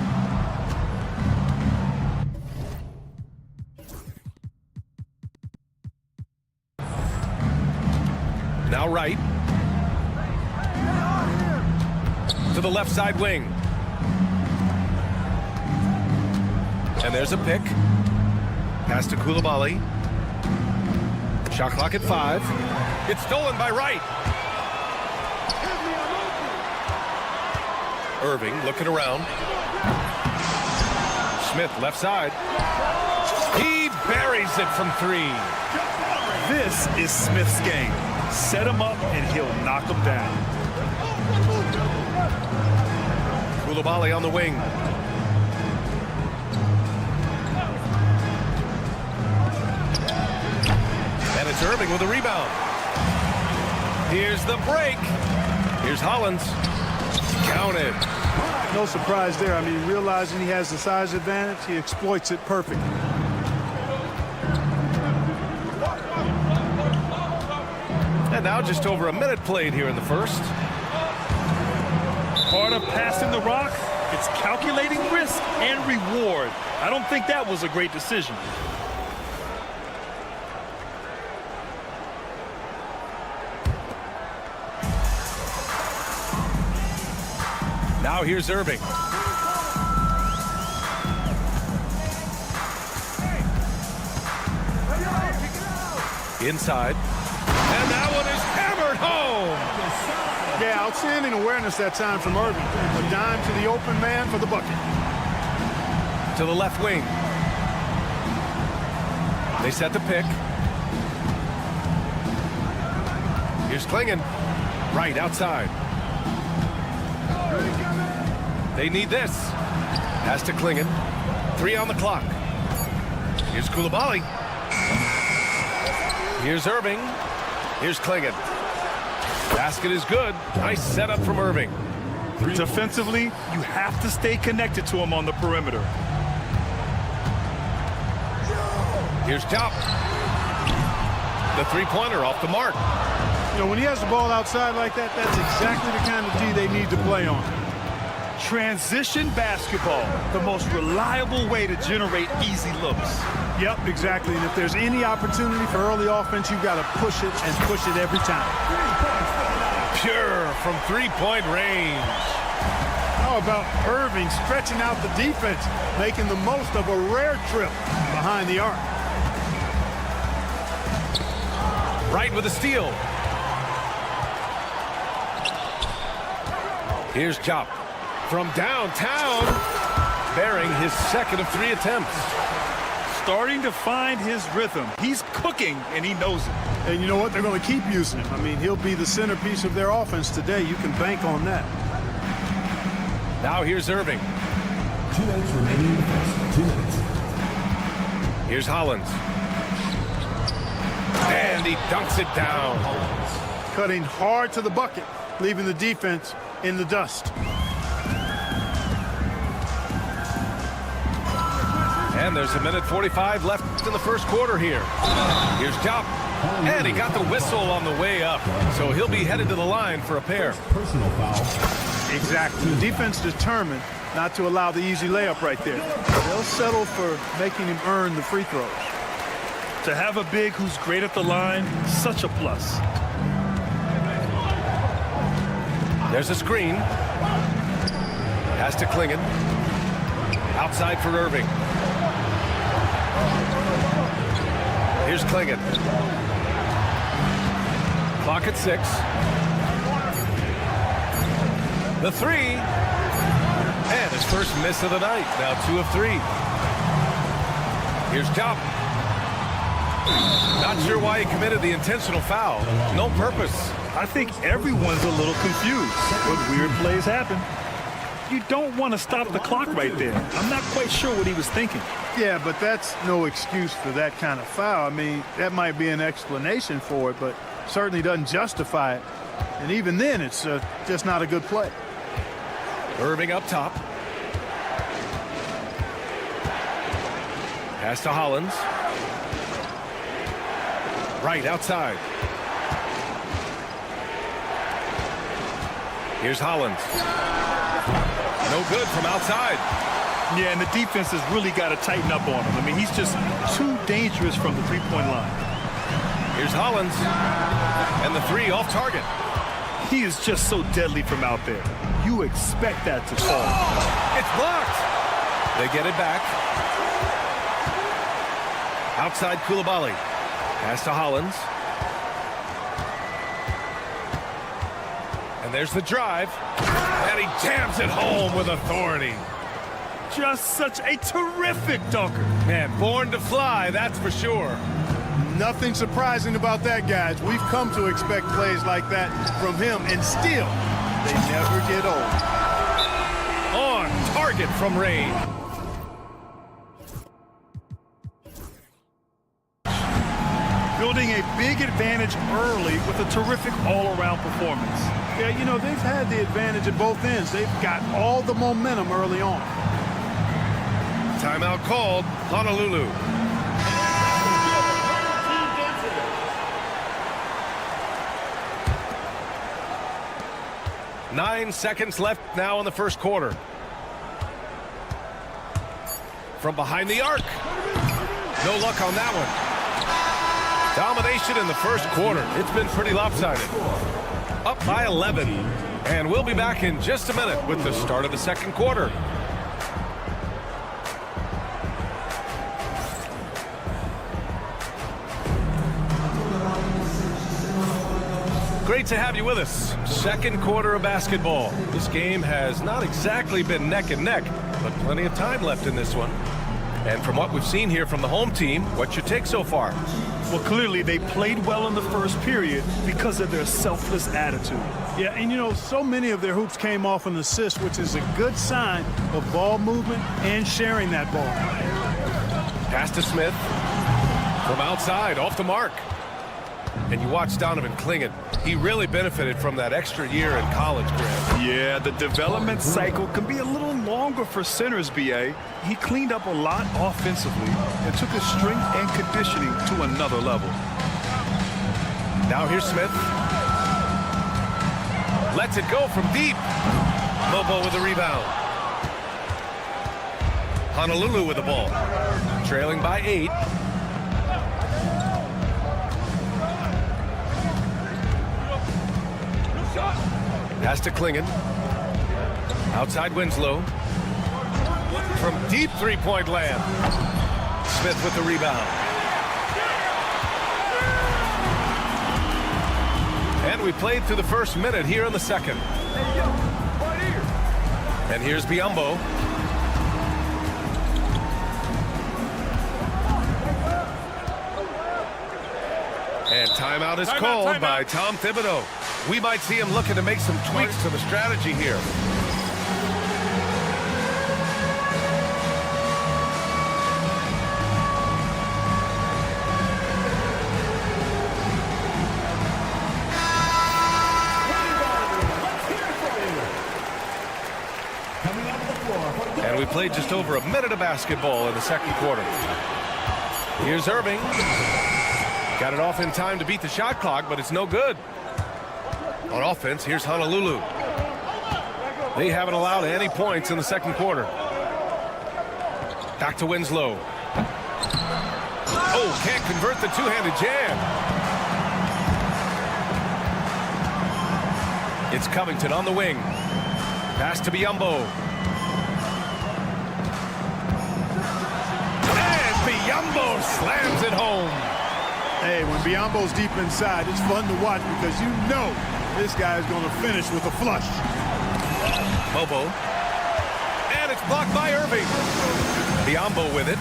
Now right. To the left side wing. And there's a pick. Pass to Koulibaly. Shot clock at 5. It's stolen by Wright. Irving looking around. Smith left side. He buries it from 3. This is Smith's game. Set him up and he'll knock him down. Koulibaly on the wing. And it's Irving with a rebound. Here's the break. Here's Hollins. Counted. No surprise there. I mean, realizing he has the size advantage, he exploits it perfectly. And now just over a minute played here in the first. Part of passing the rock, it's calculating risk and reward. I don't think that was a great decision. Now here's Irving. Inside. And that one is hammered home. Yeah, outstanding awareness that time from Irving. A dime to the open man for the bucket. To the left wing. They set the pick. Here's Klingon. Right outside. They need this. Pass to Klingon. 3 on the clock. Here's Koulibaly. Here's Irving. Here's Klingon. Basket is good. Nice setup from Irving. Defensively, you have to stay connected to him on the perimeter. Here's Top. The three-pointer off the mark. You know, when he has the ball outside like that, that's exactly the kind of D they need to play on. Transition basketball, the most reliable way to generate easy looks. Yep, exactly. And if there's any opportunity for early offense, you've got to push it and push it every time. Pure from three-point range. How about Irving stretching out the defense, making the most of a rare trip behind the arc. Right with a steal. Here's Chop. From downtown, bearing his second of 3 attempts. Starting to find his rhythm. He's cooking, and he knows it. And you know what? They're going to keep using him. I mean, he'll be the centerpiece of their offense today. You can bank on that. Now here's Irving. 2 minutes remaining. 2 minutes. Here's Hollins. And he dunks it down. Cutting hard to the bucket, leaving the defense in the dust. And there's a minute 45 left in the first quarter here. Here's Chop. And he got the whistle on the way up. So he'll be headed to the line for a pair. Personal foul. Exactly. The defense determined not to allow the easy layup right there. They'll settle for making him earn the free throws. To have a big who's great at the line, such a plus. There's a screen. Pass to Klingon. Outside for Irving. Here's Klingon. Clock at 6. The 3. And his first miss of the night. Now 2 of 3. Here's Chop. Not sure why he committed the intentional foul. No purpose. I think everyone's a little confused, but weird plays happen. You don't want to stop the clock right there. I'm not quite sure what he was thinking. Yeah, but that's no excuse for that kind of foul. I mean, that might be an explanation for it, but certainly doesn't justify it. And even then, it's just not a good play. Irving up top. Pass to Hollins. Right outside. Here's Hollins. No good from outside. Yeah, and the defense has really got to tighten up on him. I mean, he's just too dangerous from the three-point line. Here's Hollins. And the three off target. He is just so deadly from out there. You expect that to fall. It's blocked. They get it back. Outside Coulibaly. Pass to Hollins. And there's the drive. And he jams it home with authority. Just such a terrific dunker. Man, born to fly, that's for sure. Nothing surprising about that, guys. We've come to expect plays like that from him, and still, they never get old. On target from Ray. Building a big advantage early with a terrific all-around performance. Yeah, you know, they've had the advantage at both ends. They've got all the momentum early on. Timeout called, Honolulu. Nine seconds left now in the first quarter. From behind the arc. No luck on that one. Domination in the first quarter. It's been pretty lopsided. Up by 11. And we'll be back in just a minute with the start of the second quarter. Great to have you with us. Second quarter of basketball. This game has not exactly been neck and neck, but plenty of time left in this one. And from what we've seen here from the home team, what's your take so far? Well, clearly they played well in the first period because of their selfless attitude. Yeah, and you know, so many of their hoops came off an assist, which is a good sign of ball movement and sharing that ball. Pass to Smith. From outside, off the mark. And you watch Donovan Clingan. He really benefited from that extra year in college, Grant. Yeah, the development cycle can be a little longer for centers, B.A. He cleaned up a lot offensively and took his strength and conditioning to another level. Now here's Smith. Lets it go from deep. Lobo with the rebound. Honolulu with the ball. Trailing by 8. Pass to Clingan. Outside Winslow. From deep three-point land. Smith with the rebound. And we played through the first minute here in the second. And here's Biyombo. And timeout is called by Tom Thibodeau. We might see him looking to make some tweaks to the strategy here. And we played just over a minute of basketball in the second quarter. Here's Irving. Got it off in time to beat the shot clock, but it's no good. On offense, here's Honolulu. They haven't allowed any points in the second quarter. Back to Winslow. Oh, can't convert the two-handed jam. It's Covington on the wing. Pass to Biyombo. And Biyombo slams it home. Hey, when Biyombo's deep inside, it's fun to watch because you know this guy is going to finish with a flush. Bobo. And it's blocked by Irving. Biyombo with it.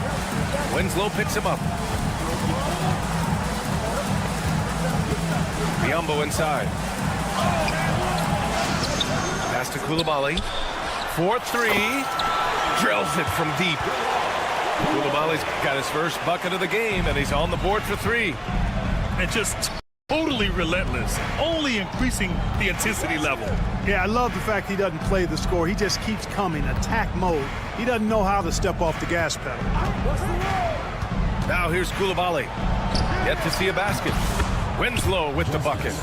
Winslow picks him up. Biyombo inside. Pass to Coulibaly. for three. Drills it from deep. Koulibaly's got his first bucket of the game, and he's on the board for three. And just totally relentless, only increasing the intensity level. Yeah, I love the fact he doesn't play the score. He just keeps coming, attack mode. He doesn't know how to step off the gas pedal. Now here's Koulibaly. Yet to see a basket. Winslow with the bucket.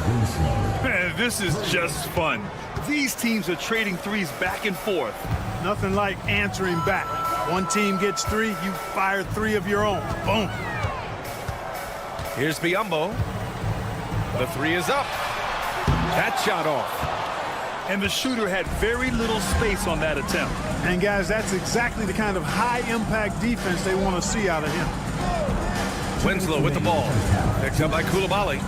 Man, this is just fun. These teams are trading threes back and forth. Nothing like answering back. One team gets three, you fire three of your own. Boom. Here's Biyombo. The three is up. That shot off. And the shooter had very little space on that attempt. And guys, that's exactly the kind of high-impact defense they want to see out of him. Winslow with the ball. Picked up by Koulibaly.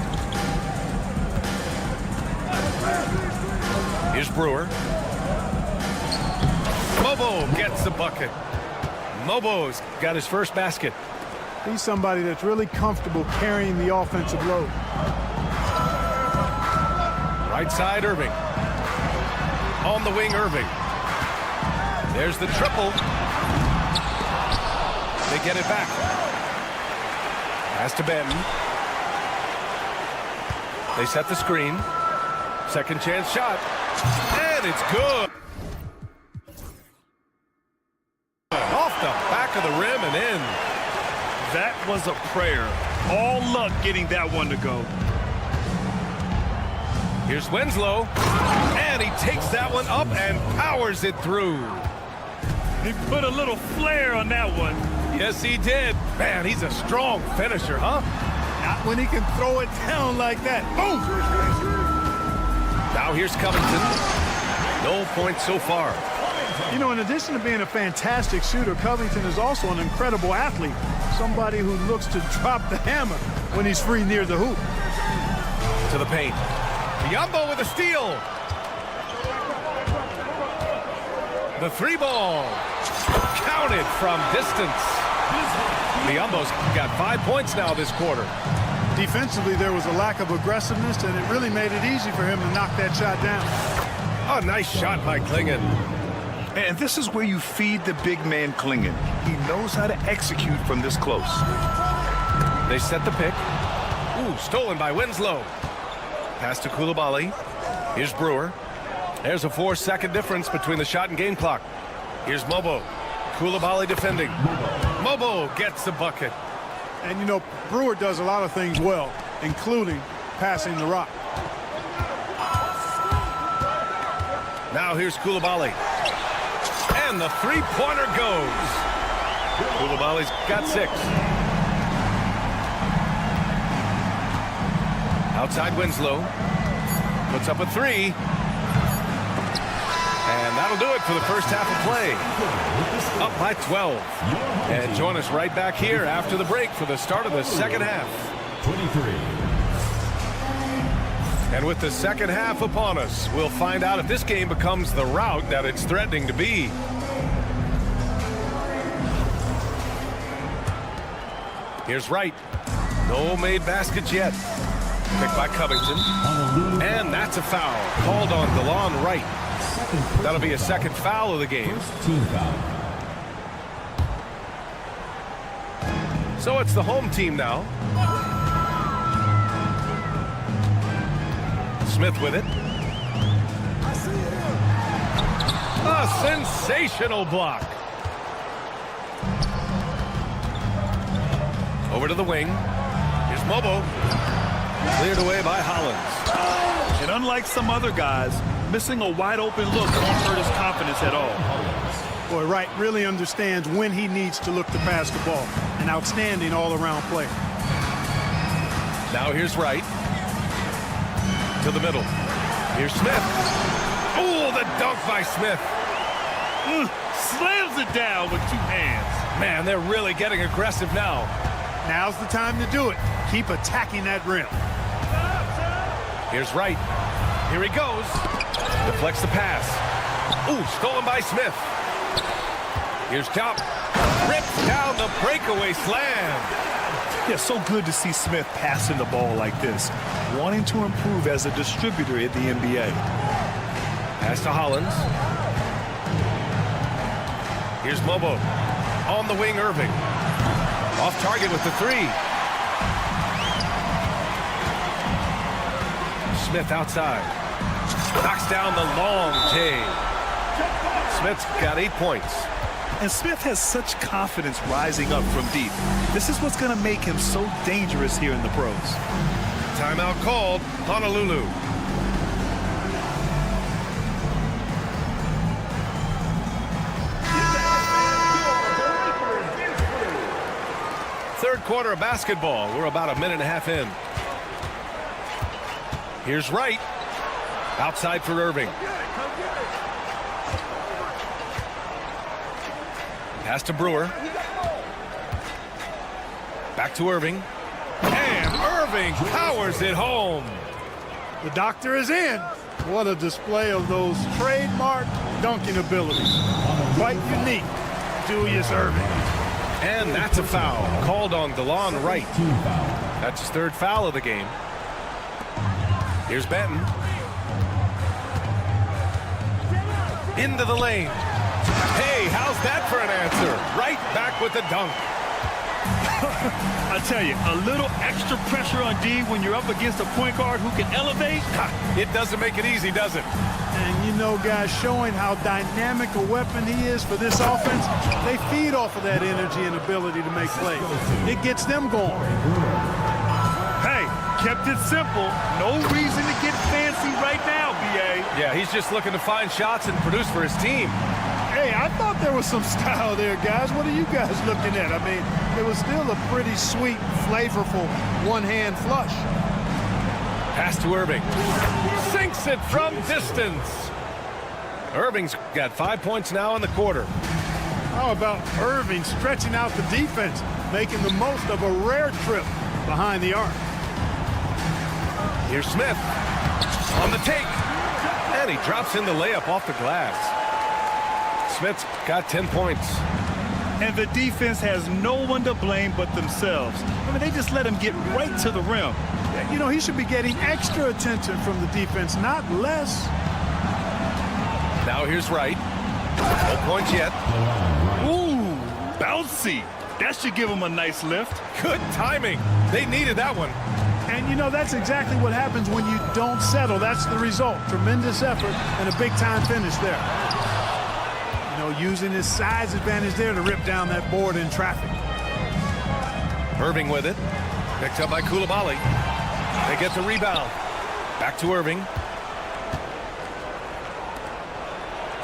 Here's Brewer. Mobo gets the bucket. Mobo's got his first basket. He's somebody that's really comfortable carrying the offensive load. Right side, Irving. On the wing, Irving. There's the triple. They get it back. Pass to Benton. They set the screen. Second chance shot. And it's good. Off the back of the rim and in. That was a prayer. All luck getting that one to go. Here's Winslow. And he takes that one up and powers it through. He put a little flair on that one. Yes, he did. Man, he's a strong finisher, huh? Not when he can throw it down like that. Boom! Now here's Covington. No points so far. You know, in addition to being a fantastic shooter, Covington is also an incredible athlete. Somebody who looks to drop the hammer when he's free near the hoop. To the paint. Biyombo with a steal. The three ball. Counted from distance. Biyombo's got 5 points now this quarter. Defensively, there was a lack of aggressiveness, and it really made it easy for him to knock that shot down. A nice shot by Klingon. And this is where you feed the big man Klingon. He knows how to execute from this close. They set the pick. Ooh, stolen by Winslow. Pass to Koulibaly. Here's Brewer. There's a 4-second difference between the shot and game clock. Here's Mobo. Koulibaly defending. Mobo gets the bucket. And, you know, Brewer does a lot of things well, including passing the rock. Now here's Koulibaly. And the three-pointer goes. Koulibaly's got 6. Outside Winslow. Puts up a 3. And that'll do it for the first half of play. Up by 12. And join us right back here after the break for the start of the second half. 23. And with the second half upon us, we'll find out if this game becomes the rout that it's threatening to be. Here's Wright. No made baskets yet. Picked by Covington. And that's a foul called on DeLon Wright. That'll be a second foul of the game. Team foul. So it's the home team now. Smith with it. A sensational block. Over to the wing. Here's Mobo. Cleared away by Hollins. And unlike some other guys, missing a wide open look won't hurt his confidence at all. Boy, Wright really understands when he needs to look to pass the ball. An outstanding all-around player. Now here's Wright. To the middle. Here's Smith. Oh, the dunk by Smith. Slams it down with 2 hands. Man, they're really getting aggressive now. Now's the time to do it. Keep attacking that rim. Here's Wright. Here he goes. Deflects the pass. Ooh, stolen by Smith. Here's Top. Rips down the breakaway slam. Yeah, so good to see Smith passing the ball like this, wanting to improve as a distributor in the NBA. Pass to Hollins. Here's Mobo. On the wing, Irving. Off target with the 3. Smith outside. Knocks down the long J. Smith's got 8 points. And Smith has such confidence rising up from deep. This is what's going to make him so dangerous here in the pros. Timeout called, Honolulu. Third quarter of basketball. We're about a minute and a half in. Here's Wright. Outside for Irving. Pass to Brewer. Back to Irving. And Irving powers it home. The doctor is in. What a display of those trademark dunking abilities. Quite unique. Julius Irving. And that's a foul called on DeLon Wright. That's his 3rd foul of the game. Here's Benton. Into the lane. Hey, how's that for an answer? Right back with the dunk. I tell you, a little extra pressure on D when you're up against a point guard who can elevate. It doesn't make it easy, does it? And you know, guys, showing how dynamic a weapon he is for this offense, they feed off of that energy and ability to make plays. It gets them going. Hey, kept it simple. No reason to get fancy right now, B.A. Yeah, he's just looking to find shots and produce for his team. Hey, I thought there was some style there, guys. What are you guys looking at? I mean, it was still a pretty sweet, flavorful one-hand flush. Pass to Irving. Sinks it from distance. Irving's got 5 points now in the quarter. How about Irving stretching out the defense, making the most of a rare trip behind the arc? Here's Smith on the take. And he drops in the layup off the glass. Smith's got 10 points. And the defense has no one to blame but themselves. I mean, they just let him get right to the rim. You know, he should be getting extra attention from the defense, not less. Now here's Wright. No points yet. Ooh, bouncy. That should give him a nice lift. Good timing. They needed that one. And, you know, that's exactly what happens when you don't settle. That's the result. Tremendous effort and a big-time finish there. You know, using his size advantage there to rip down that board in traffic. Irving with it. Picked up by Coulibaly. They get the rebound. Back to Irving.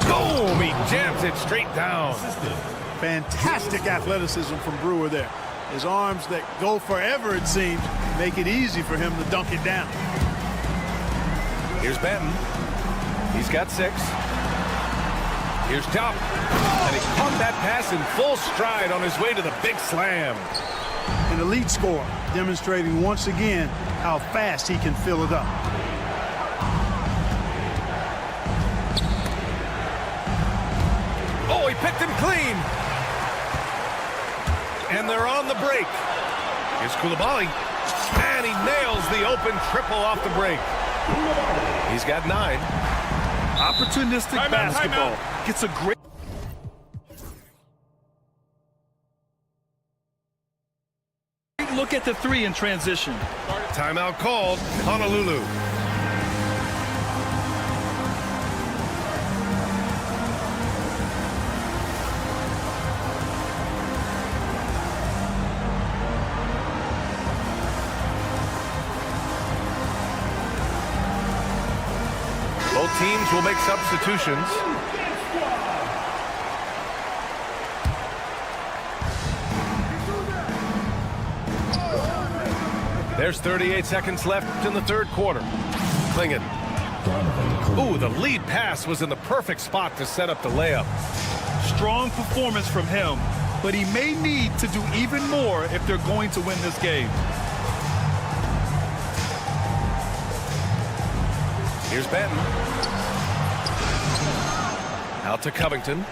Boom! He jams it straight down. Fantastic athleticism from Brewer there. His arms that go forever, it seems, make it easy for him to dunk it down. Here's Benton. He's got 6. Here's Top. And he caught that pass in full stride on his way to the big slam. An elite scorer, demonstrating once again how fast he can fill it up. Oh, he picked him clean. And they're on the break. Here's Coulibaly. And he nails the open triple off the break. He's got 9. Opportunistic basketball. Gets a great... look at the 3 in transition. Timeout called. Honolulu. Both teams will make substitutions. There's 38 seconds left in the third quarter. Klingon. Ooh, the lead pass was in the perfect spot to set up the layup. Strong performance from him, but he may need to do even more if they're going to win this game. Here's Benton. Out to Covington.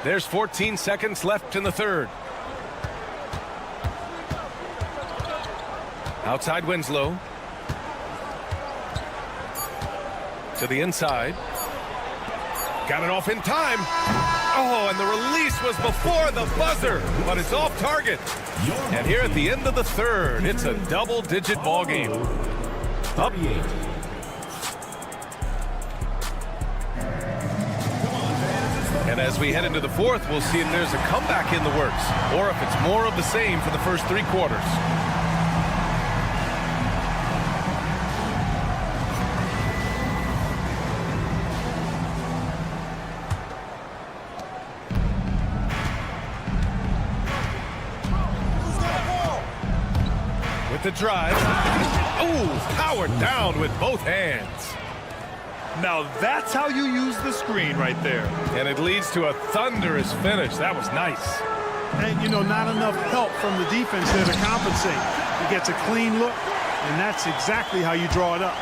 There's 14 seconds left in the third. Outside Winslow. To the inside. Got it off in time. Oh, and the release was before the buzzer, but it's off target. And here at the end of the third, it's a double-digit ball game. Up. And as we head into the fourth, we'll see if there's a comeback in the works or if it's more of the same for the first 3 quarters. With the drive. Oh, powered down with both hands. Now that's how you use the screen right there. And it leads to a thunderous finish. That was nice. And, you know, not enough help from the defense there to compensate. He gets a clean look, and that's exactly how you draw it up.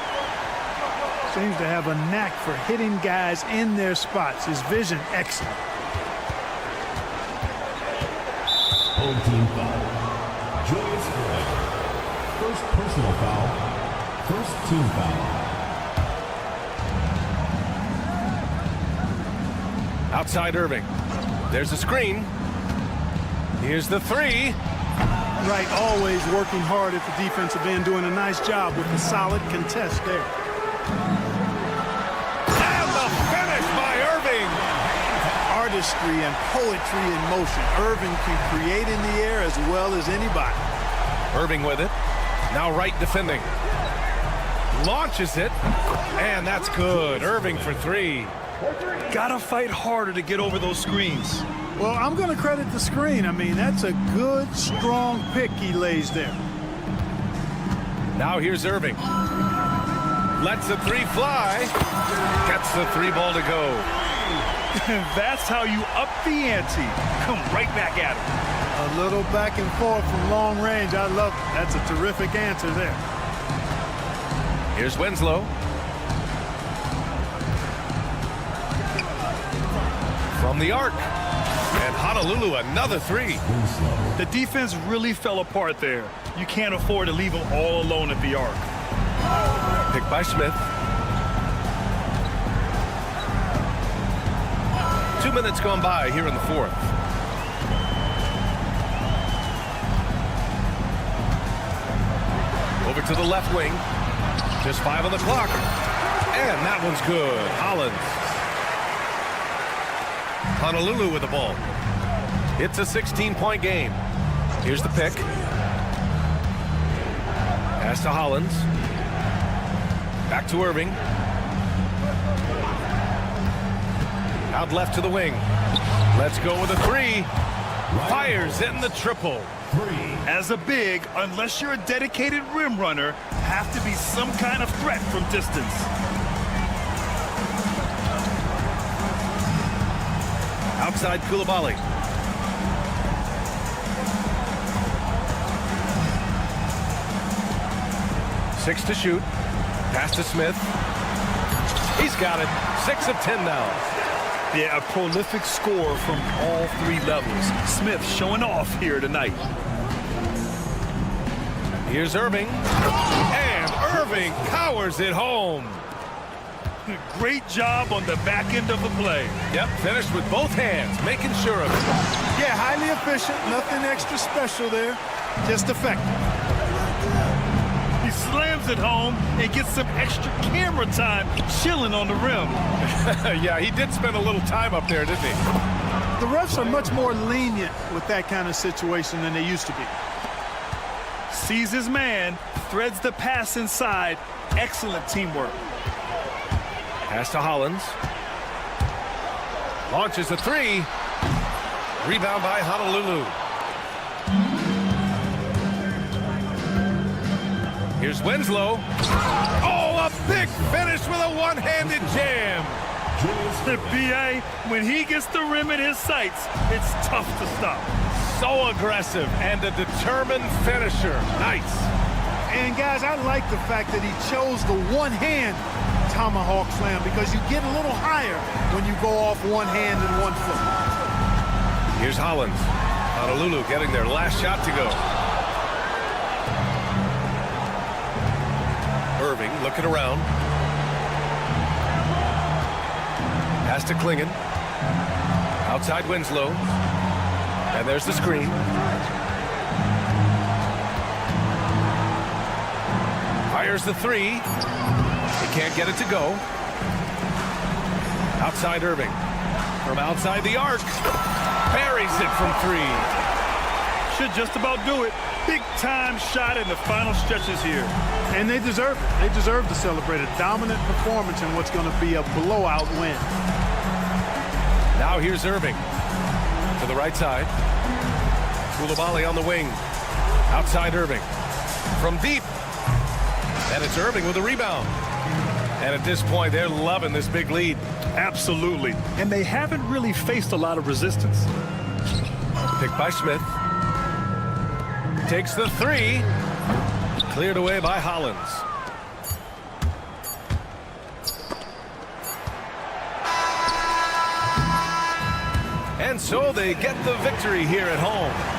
Seems to have a knack for hitting guys in their spots. His vision, excellent. Home team foul. Julius Gray. First personal foul. First team foul. Outside Irving. There's a screen. Here's the 3. Right, always working hard at the defensive end, doing a nice job with the solid contest there. And the finish by Irving. Artistry and poetry in motion. Irving can create in the air as well as anybody. Irving with it. Now right defending. Launches it. And that's good. Irving for 3. Gotta fight harder to get over those screens. Well, I'm going to credit the screen. I mean, that's a good, strong pick he lays there. Now here's Irving. Lets the 3 fly. Gets the 3 ball to go. That's how you up the ante. Come right back at him. A little back and forth from long range. I love it. That's a terrific answer there. Here's Winslow. From the arc. And Honolulu, another 3. The defense really fell apart there. You can't afford to leave them all alone at the arc. Picked by Smith. 2 minutes gone by here in the fourth. Over to the left wing. Just 5 on the clock. And that one's good. Hollins. Honolulu with the ball. It's a 16-point game. Here's the pick. Pass to Hollins. Back to Irving. Out left to the wing. Let's go with a 3. Fires in the triple. 3. As a big, unless you're a dedicated rim runner, have to be some kind of threat from distance. Outside Koulibaly. Six to shoot. Pass to Smith. He's got it. 6 of 10 now. Yeah, a prolific score from all 3 levels. Smith showing off here tonight. Here's Irving. And Irving powers it home. Great job on the back end of the play. Yep, finished with both hands, making sure of it. Yeah, highly efficient. Nothing extra special there. Just effective. He slams it home and gets some extra camera time chilling on the rim. Yeah, he did spend a little time up there, didn't he? The refs are much more lenient with that kind of situation than they used to be. Sees his man, threads the pass inside. Excellent teamwork. Pass to Hollins. Launches a 3. Rebound by Honolulu. Here's Winslow. Oh, a big finish with a one-handed jam. The BA, when he gets the rim in his sights, it's tough to stop. So aggressive and a determined finisher. Nice. And, guys, I like the fact that he chose the one-hand tomahawk slam because you get a little higher when you go off one hand and one foot. Here's Hollins. Honolulu getting their last shot to go. looking around. Pass to Klingen. Outside Winslow. And there's the screen. Fires the three. He can't get it to go. Outside Irving. From outside the arc. Buries it from three. Should just about do it. Big time shot in the final stretches here. And they deserve it. They deserve to celebrate a dominant performance in what's going to be a blowout win. Now here's Irving. To the right side. Koulibaly on the wing. Outside Irving. From deep. And it's Irving with a rebound. And at this point, they're loving this big lead. Absolutely. And they haven't really faced a lot of resistance. Picked by Smith. Takes the three. Cleared away by Hollins. And so they get the victory here at home.